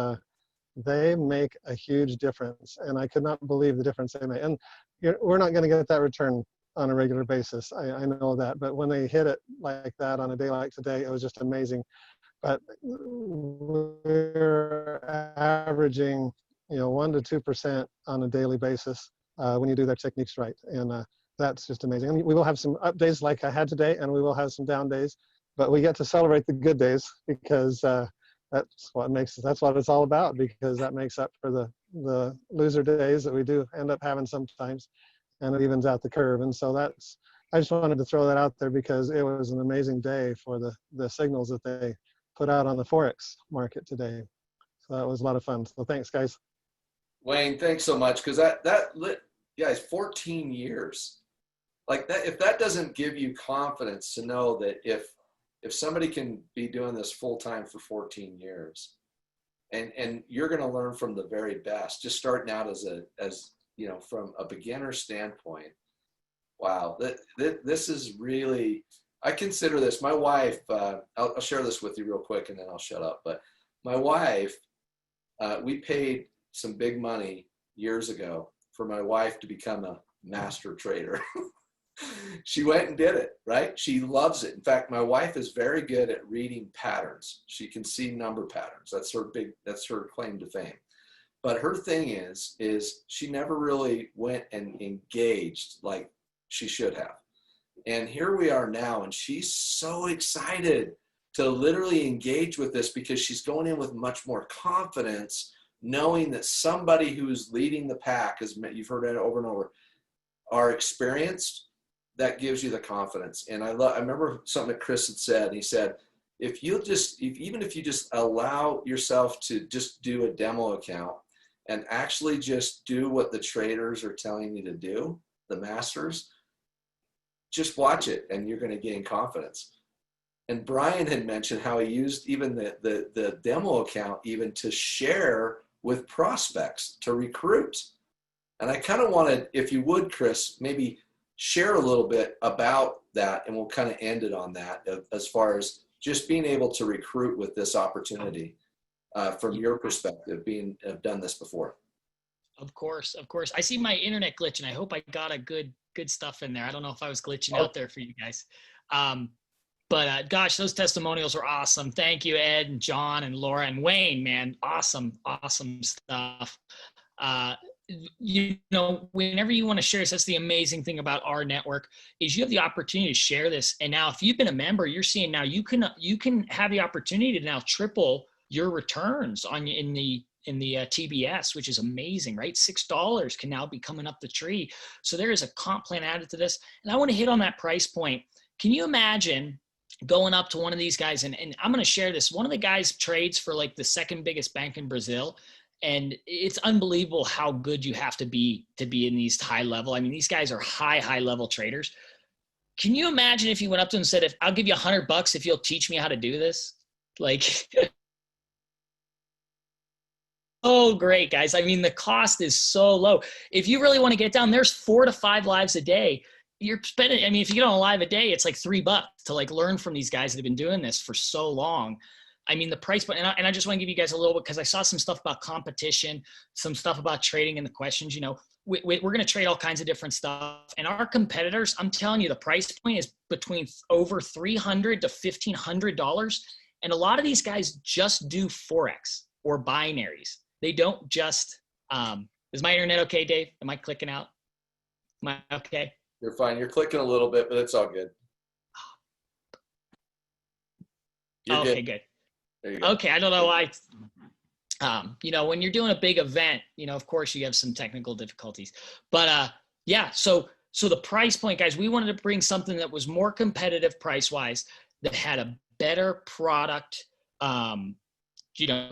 they make a huge difference, and I could not believe the difference they make. And we're not going to get that return on a regular basis. I know that, but when they hit it like that on a day like today, it was just amazing. But we're averaging 1 to 2% on a daily basis when you do their techniques right, and that's just amazing. And we will have some up days like I had today, and we will have some down days, but we get to celebrate the good days, because that's what it's all about, because that makes up for the loser days that we do end up having sometimes, and it evens out the curve. And so I just wanted to throw that out there, because it was an amazing day for the signals that they put out on the Forex market today. So that was a lot of fun. So thanks, guys. Wayne, thanks so much, because guys, 14 years. Like that, if that doesn't give you confidence to know that if somebody can be doing this full time for 14 years, and you're going to learn from the very best, just starting out as from a beginner standpoint. Wow, this is really, I consider this, my wife, I'll share this with you real quick and then I'll shut up. But my wife, we paid some big money years ago for my wife to become a master trader. She went and did it, right? She loves it. In fact, my wife is very good at reading patterns. She can see number patterns. That's her claim to fame. But her thing is she never really went and engaged like she should have. And here we are now, and she's so excited to literally engage with this, because she's going in with much more confidence, knowing that somebody who's leading the pack, as you've heard it over and over, are experienced. That gives you the confidence. And I remember something that Chris had said. He said, even if you just allow yourself to just do a demo account and actually just do what the traders are telling you to do, the masters, just watch it and you're going to gain confidence. And Brian had mentioned how he used even the demo account even to share with prospects, to recruit. And I kind of wanted, if you would, Chris, maybe share a little bit about that, and we'll kind of end it on that, as far as just being able to recruit with this opportunity from your perspective, have done this before. Of course. I see my internet glitching. I hope I got a good stuff in there. I don't know if I was glitching out there for you guys. But gosh, those testimonials were awesome. Thank you, Ed and John and Laura and Wayne, man. Awesome stuff. Whenever you want to share this, that's the amazing thing about our network, is you have the opportunity to share this. And now if you've been a member, you're seeing now you can have the opportunity to now triple your returns in the TBS, which is amazing, right? $6 can now be coming up the tree. So there is a comp plan added to this. And I want to hit on that price point. Can you imagine going up to one of these guys? And I'm going to share this. One of the guys trades for like the second biggest bank in Brazil. And it's unbelievable how good you have to be in these high level. I mean, these guys are high level traders. Can you imagine if you went up to him and said, I'll give you $100 if you'll teach me how to do this? Like, oh, great, guys. I mean, the cost is so low. If you really want to get down, there's 4 to 5 lives a day. You're spending, I mean, if you get on a live a day, it's like $3 to like learn from these guys that have been doing this for so long. I mean, the price point, and I just want to give you guys a little bit, because I saw some stuff about competition, some stuff about trading in the questions. we're going to trade all kinds of different stuff. And our competitors, I'm telling you, the price point is between over $300 to $1,500. And a lot of these guys just do Forex or binaries. They don't just, is my internet okay, Dave? Am I clicking out? Am I okay? You're fine. You're clicking a little bit, but it's all good. You're okay, good. There you go. Okay, I don't know why. You know, when you're doing a big event, you know, of course you have some technical difficulties, but yeah, so the price point, guys, we wanted to bring something that was more competitive price wise, that had a better product, you know,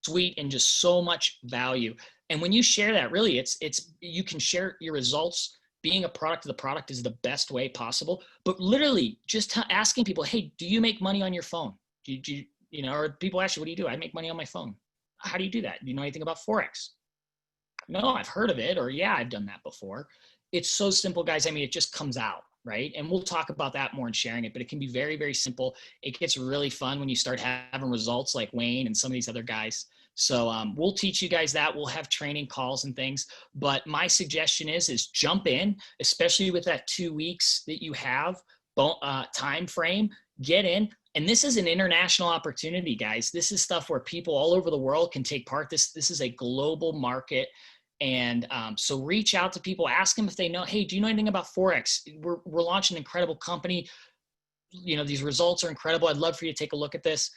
suite, and just so much value. And when you share that, really, it's you can share your results. Being a product of the product is the best way possible. But literally, just asking people, hey, do you make money on your phone? Do you know, or people ask you, what do you do? I make money on my phone. How do you do that? Do you know anything about Forex? No, I've heard of it, or yeah, I've done that before. It's so simple, guys. I mean, it just comes out, right? And we'll talk about that more in sharing it, but it can be very, very simple. It gets really fun when you start having results like Wayne and some of these other guys. So we'll teach you guys that. We'll have training calls and things. But my suggestion is jump in, especially with that 2 weeks that you have time frame. Get in. And this is an international opportunity, guys. This is stuff where people all over the world can take part. This is a global market. And so reach out to people, ask them if they know, hey, do you know anything about Forex? We're launching an incredible company. You know, these results are incredible. I'd love for you to take a look at this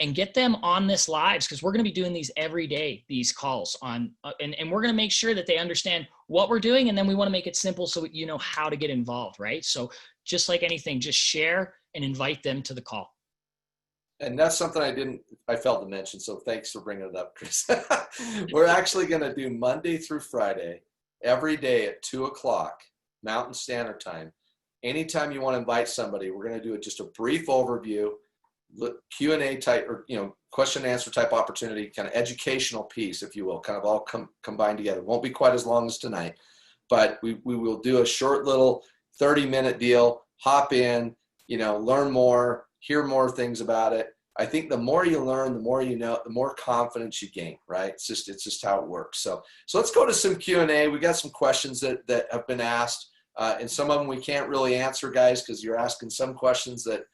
and get them on this lives, because we're going to be doing these every day, these calls on, and we're going to make sure that they understand what we're doing. And then we want to make it simple so you know how to get involved, right? So just like anything, just share and invite them to the call. And that's something I failed to mention. So thanks for bringing it up, Chris. We're actually going to do Monday through Friday, every day at 2:00 Mountain Standard Time. Anytime you want to invite somebody, we're going to do just a brief overview, Q&A type, or, you know, question and answer type opportunity, kind of educational piece, if you will, kind of all combined together. Won't be quite as long as tonight, but we will do a short little 30-minute deal, hop in, you know, learn more, hear more things about it. I think the more you learn, the more you know, the more confidence you gain, right? It's just how it works. So let's go to some Q&A. We got some questions that have been asked, and some of them we can't really answer, guys, because you're asking some questions that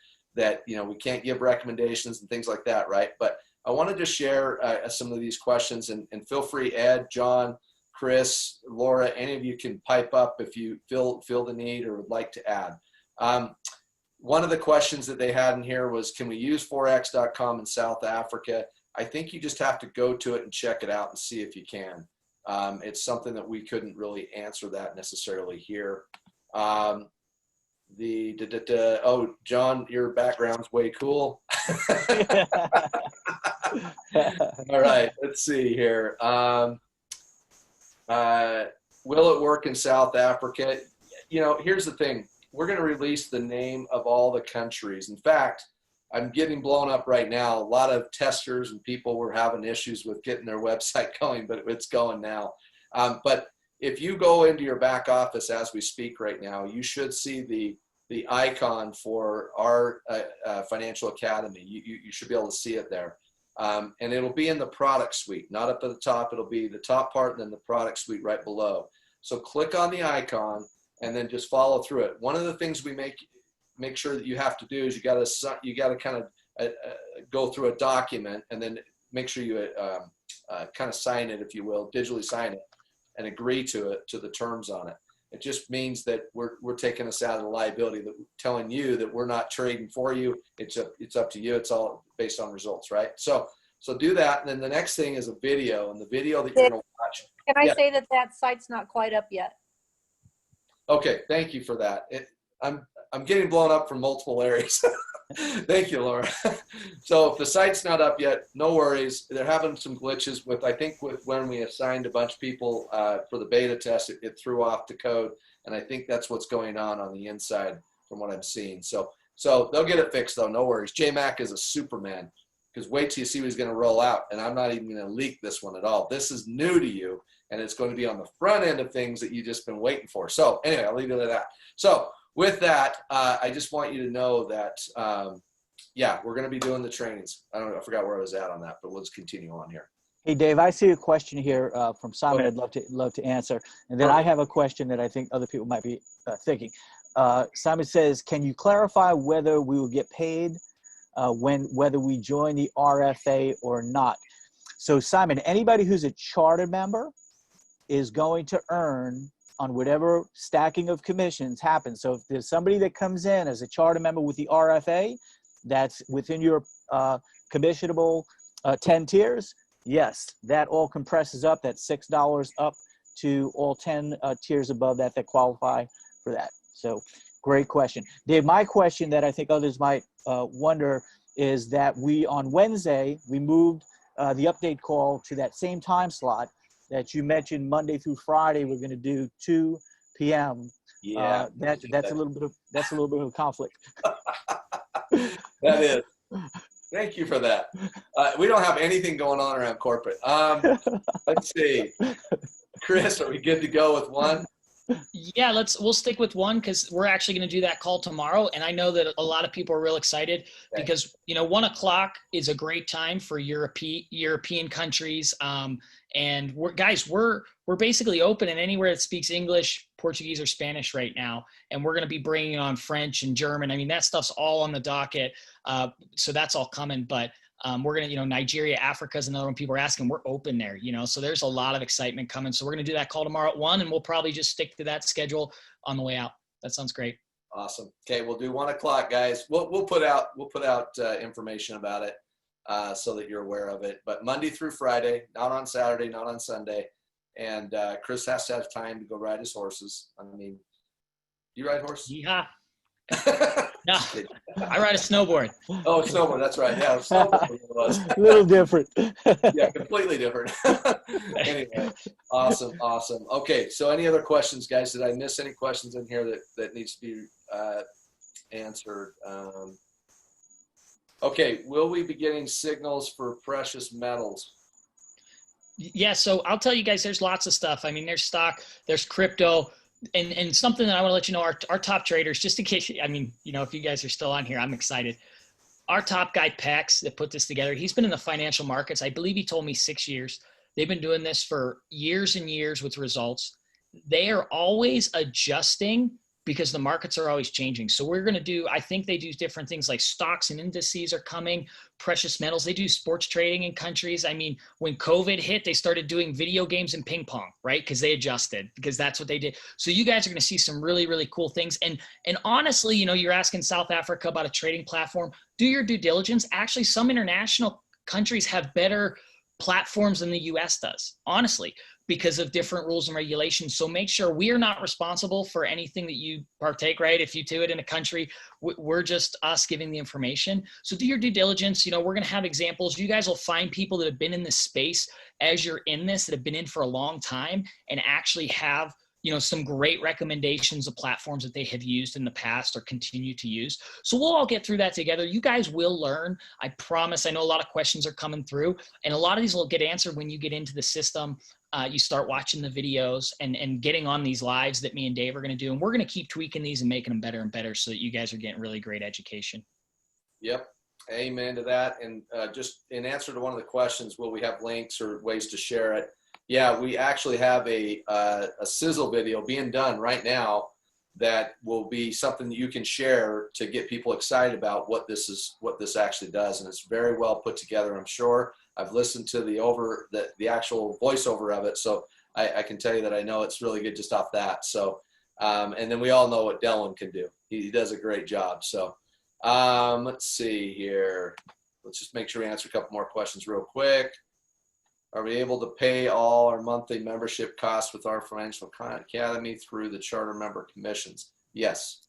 you know, we can't give recommendations and things like that, right? But I wanted to share some of these questions, and feel free, Ed, John, Chris, Laura, any of you can pipe up if you feel the need or would like to add. One of the questions that they had in here was, can we use forex.com in South Africa? I think you just have to go to it and check it out and see if you can. It's something that we couldn't really answer that necessarily here. Oh, John, your background's way cool. All right, let's see here. Will it work in South Africa? You know, here's the thing. We're going to release the name of all the countries. In fact, I'm getting blown up right now. A lot of testers and people were having issues with getting their website going, but it's going now. But if you go into your back office as we speak right now, you should see the icon for our financial academy. You should be able to see it there. And it'll be in the product suite, not up at the top. It'll be the top part and then the product suite right below. So click on the icon and then just follow through it. One of the things we make sure that you have to do is you got to kind of go through a document and then make sure you kind of sign it, if you will, digitally sign it and agree to it, to the terms on it. It just means that we're taking us out of the liability, that telling you that we're not trading for you. It's up to you. It's all based on results, right? So do that. And then the next thing is a video, and the video that you're going to watch. Can I say that site's not quite up yet? Okay, thank you for that. I'm getting blown up from multiple areas. Thank you, Laura. So if the site's not up yet, no worries. They're having some glitches with, I think, with when we assigned a bunch of people for the beta test, it threw off the code, and I think that's what's going on the inside from what I'm seeing. So they'll get it fixed though, no worries. JMac is a Superman, because wait till you see what he's going to roll out, and I'm not even going to leak this one at all. This is new to you, and it's going to be on the front end of things that you've just been waiting for. So anyway, I'll leave it at that. So with that, I just want you to know that, yeah, we're going to be doing the trainings. I forgot where I was at on that, but let's continue on here. Hey, Dave, I see a question here from Simon. ahead. I'd love to answer. And then I have a question that I think other people might be thinking. Simon says, can you clarify whether we will get paid whether we join the rFa or not? So Simon, anybody who's a charter member is going to earn on whatever stacking of commissions happens. So if there's somebody that comes in as a charter member with the rFa, that's within your commissionable 10 tiers, yes, that all compresses up. That's $6 up to all 10 tiers above that qualify for that. So great question. Dave, my question that I think others might wonder is that on Wednesday, we moved the update call to that same time slot that you mentioned. Monday through Friday, we're going to do 2 p.m. Yeah, that's a little bit of a conflict. That is. Thank you for that. We don't have anything going on around corporate. Let's see. Chris, are we good to go with 1? Yeah, we'll stick with 1 because we're actually going to do that call tomorrow. And I know that a lot of people are real excited because, 1 o'clock is a great time for European countries. And we're basically open in anywhere that speaks English, Portuguese, or Spanish right now. And we're going to be bringing on French and German. I mean, that stuff's all on the docket. So that's all coming. But we're going to, Nigeria, Africa is another one people are asking. We're open there, so there's a lot of excitement coming. So we're going to do that call tomorrow at 1, and we'll probably just stick to that schedule on the way out. That sounds great. Awesome. Okay, we'll do 1 o'clock, guys. We'll put out information about it so that you're aware of it. But Monday through Friday, not on Saturday, not on Sunday. And Chris has to have time to go ride his horses. I mean, you ride horses? Yeah. No, I ride a snowboard. Oh, snowboard. That's right. Yeah, snowboard was A little different. Yeah, completely different. Anyway, awesome. Okay, so any other questions, guys? Did I miss any questions in here that needs to be answered? Okay, will we be getting signals for precious metals? Yeah, so I'll tell you guys, there's lots of stuff. I mean, there's stock, there's crypto. And something that I want to let you know, our top traders, just in case, if you guys are still on here, I'm excited. Our top guy, Pax, that put this together, he's been in the financial markets. I believe he told me 6 years. They've been doing this for years and years with results. They are always adjusting because the markets are always changing. So I think they do different things like stocks and indices are coming, precious metals. They do sports trading in countries. I mean, when COVID hit, they started doing video games and ping pong, right? Because they adjusted, because that's what they did. So you guys are going to see some really, really cool things. And honestly, you're asking South Africa about a trading platform. Do your due diligence. Actually, some international countries have better platforms than the US does, honestly, because of different rules and regulations. So make sure we are not responsible for anything that you partake, right? If you do it in a country, we're just us giving the information. So do your due diligence. We're going to have examples. You guys will find people that have been in this space as you're in this, that have been in for a long time and actually have some great recommendations of platforms that they have used in the past or continue to use. So we'll all get through that together. You guys will learn. I promise. I know a lot of questions are coming through, and a lot of these will get answered when you get into the system. You start watching the videos and getting on these lives that me and Dave are going to do. And we're going to keep tweaking these and making them better and better so that you guys are getting really great education. Yep. Amen to that. And just in answer to one of the questions, will we have links or ways to share it? Yeah, we actually have a sizzle video being done right now that will be something that you can share to get people excited about what this actually does. And it's very well put together, I'm sure. I've listened to the actual voiceover of it, so I can tell you that I know it's really good just off that. So, and then we all know what Dylan can do. He does a great job. So, let's see here. Let's just make sure we answer a couple more questions real quick. Are we able to pay all our monthly membership costs with our Financial Academy through the charter member commissions? Yes.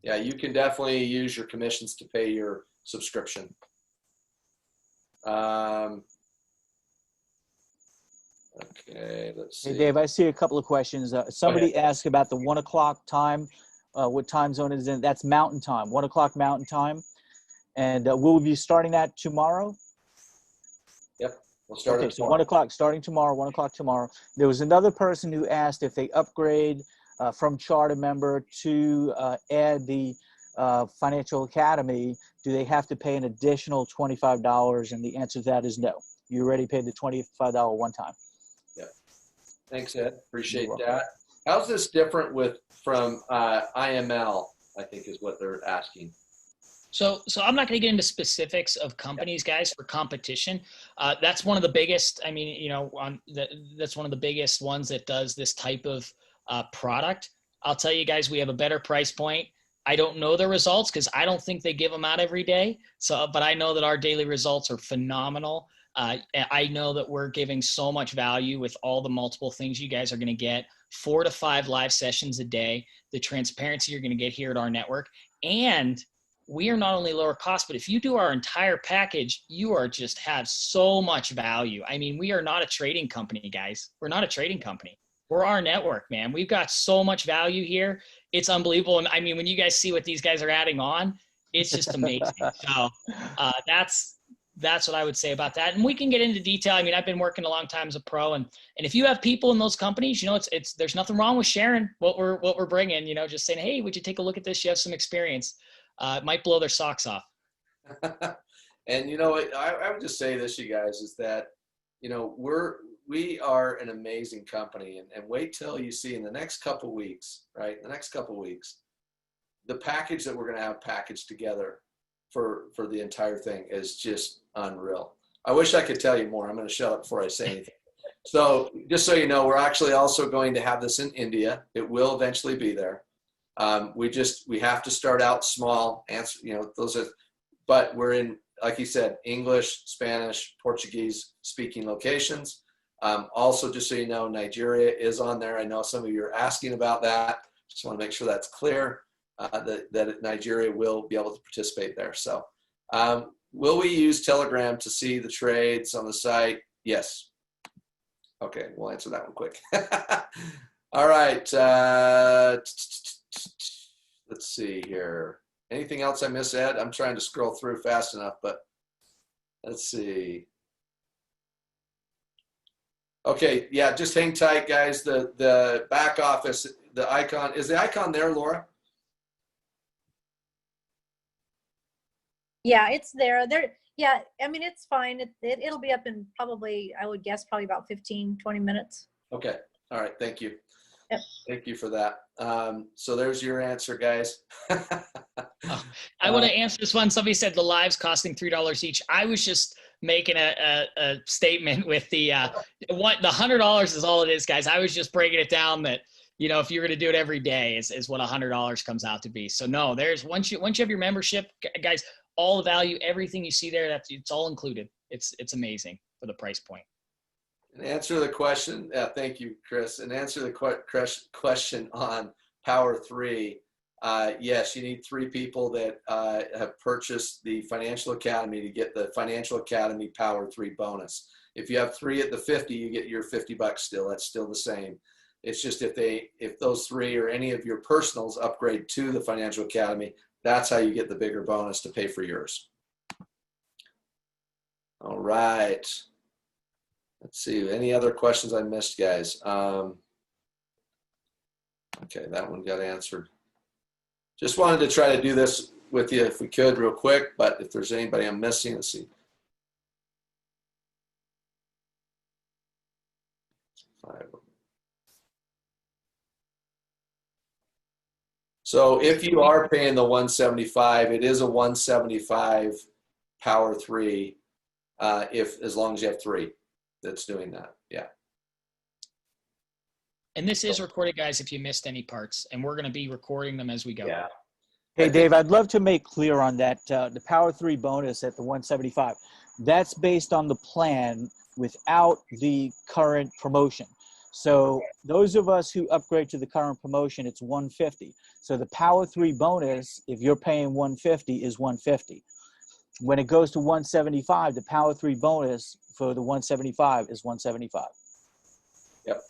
Yeah, you can definitely use your commissions to pay your subscription. Okay, let's see. Hey, Dave, I see a couple of questions. Somebody asked about the 1 o'clock time. What time zone is in? That's Mountain Time, 1 o'clock Mountain Time. And we'll be starting that tomorrow? Yep, we'll start it tomorrow. 1 o'clock, starting tomorrow, 1 o'clock tomorrow. There was another person who asked if they upgrade from charter member to add the Financial Academy, do they have to pay an additional $25? And the answer to that is no. you already paid the $25 one time. Yeah. Thanks, Ed. Appreciate You're welcome. that. How's this different from IML, I think is what they're asking. So I'm not going to get into specifics of companies, guys, for competition. That's one of the biggest. I mean, that's one of the biggest ones that does this type of product. I'll tell you guys, we have a better price point. I don't know the results because I don't think they give them out every day. But I know that our daily results are phenomenal. I know that we're giving so much value with all the multiple things you guys are going to get. 4 to 5 live sessions a day, the transparency you're going to get here at our network, and we are not only lower cost, but if you do our entire package, you are just have so much value. I mean, we are not a trading company, guys. We're not a trading company. We're our network, man. We've got so much value here. It's unbelievable. And I mean, when you guys see what these guys are adding on, it's just amazing. So that's what I would say about that. And we can get into detail. I mean, I've been working a long time as a pro, and if you have people in those companies, it's there's nothing wrong with sharing what we're bringing. Just saying, hey, would you take a look at this? You have some experience. It might blow their socks off. And I would just say this, you guys, is that we are an amazing company, and wait till you see in the next couple weeks, right? The next couple weeks, the package that we're going to have packaged together for the entire thing is just unreal. I wish I could tell you more. I'm going to shut up before I say anything. So just so you know, we're actually also going to have this in India. It will eventually be there. We have to start out small. But we're in, like you said, English, Spanish, Portuguese speaking locations. Also, just so you know, Nigeria is on there. I know some of you are asking about that. Just want to make sure that's clear, that Nigeria will be able to participate there. So will we use Telegram to see the trades on the site? Yes. Okay, we'll answer that one quick. All right. Let's see here. Anything else I miss, Ed? I'm trying to scroll through fast enough, but let's see. Okay, yeah, just hang tight, guys. The back office, the icon, is the icon there, Laura? Yeah, it's there. Yeah, I mean, it's fine. It'll be up in probably, I would guess, probably about 15, 20 minutes. Okay, all right, thank you. Yep. Thank you for that. So there's your answer, guys. I want to answer this one. Somebody said the lives costing $3 each. I was just making a statement with the $100 is all it is, guys. I was just breaking it down that if you're going to do it every day is what $100 comes out to be. So no, there's once you have your membership, guys, all the value, everything you see there, it's all included. It's amazing for the price point. And answer the question. Thank you, Chris. And answer the question on Power 3. Yes, you need 3 people that have purchased the Financial Academy to get the Financial Academy Power 3 bonus. If you have 3 at the 50, you get your $50 still. That's still the same. It's just if those 3 or any of your personals upgrade to the Financial Academy, that's how you get the bigger bonus to pay for yours. All right. Let's see. Any other questions I missed, guys? Okay, that one got answered. Just wanted to try to do this with you if we could real quick, but if there's anybody I'm missing, let's see. So if you are paying the $175, it is a $175 Power 3 as long as you have 3 that's doing that. Yeah. And this is recorded, guys, if you missed any parts, and we're going to be recording them as we go. Yeah. Hey, Dave, I'd love to make clear on that, the Power 3 bonus at the 175, that's based on the plan without the current promotion. So those of us who upgrade to the current promotion, it's 150. So the Power 3 bonus, if you're paying 150, is 150. When it goes to 175, the Power 3 bonus for the 175 is 175. Yep.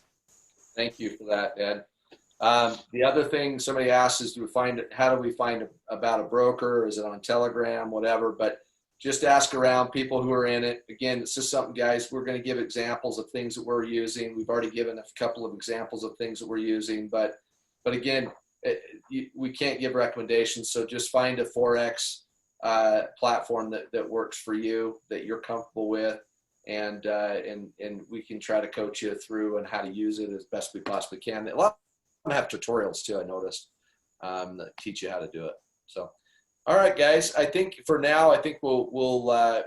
Thank you for that, Ed. The other thing somebody asked is, how do we find about a broker? Is it on Telegram, whatever? But just ask around people who are in it. Again, it's just something, guys, we're going to give examples of things that we're using. We've already given a couple of examples of things that we're using, but again, we can't give recommendations. So just find a Forex platform that works for you, that you're comfortable with, and we can try to coach you through and how to use it as best we possibly can. A lot of them have tutorials too, I noticed, that teach you how to do it. So, all right, guys. I think for now, I think we'll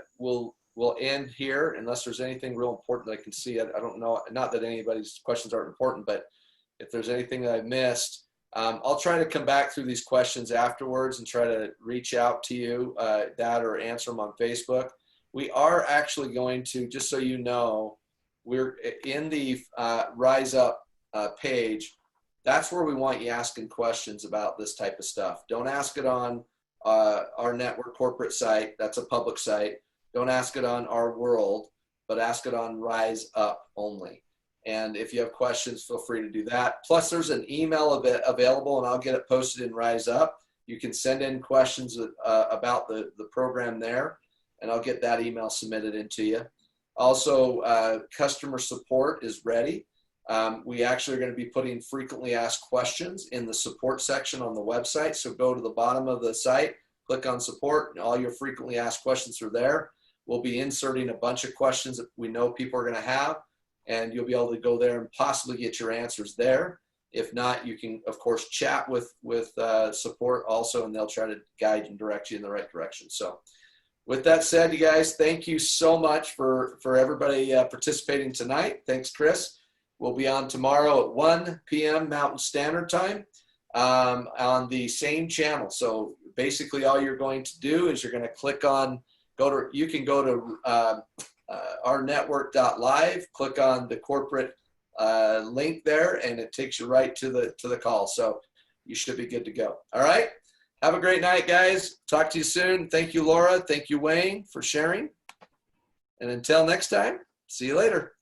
end here unless there's anything real important that I can see. I don't know. Not that anybody's questions aren't important, but if there's anything that I missed, I'll try to come back through these questions afterwards and try to reach out to you that or answer them on Facebook. We are actually going to, just so you know, we're in the Rise Up page. That's where we want you asking questions about this type of stuff. Don't ask it on our network corporate site. That's a public site. Don't ask it on our world, but ask it on Rise Up only. And if you have questions, feel free to do that. Plus, there's an email available, and I'll get it posted in Rise Up. You can send in questions about the program there, and I'll get that email submitted into you. Also, customer support is ready. We actually are going to be putting frequently asked questions in the support section on the website. So go to the bottom of the site, click on support, and all your frequently asked questions are there. We'll be inserting a bunch of questions that we know people are going to have, and you'll be able to go there and possibly get your answers there. If not, you can, of course, chat with support also, and they'll try to guide and direct you in the right direction. So with that said, you guys, thank you so much for everybody participating tonight. Thanks, Chris. We'll be on tomorrow at 1 p.m. Mountain Standard Time on the same channel. So basically all you're going to do is you're going to click on, you can go to ournetwork.live, click on the corporate link there, and it takes you right to the call. So you should be good to go. All right. Have a great night, guys. Talk to you soon. Thank you, Laura. Thank you, Wayne, for sharing. And until next time, see you later.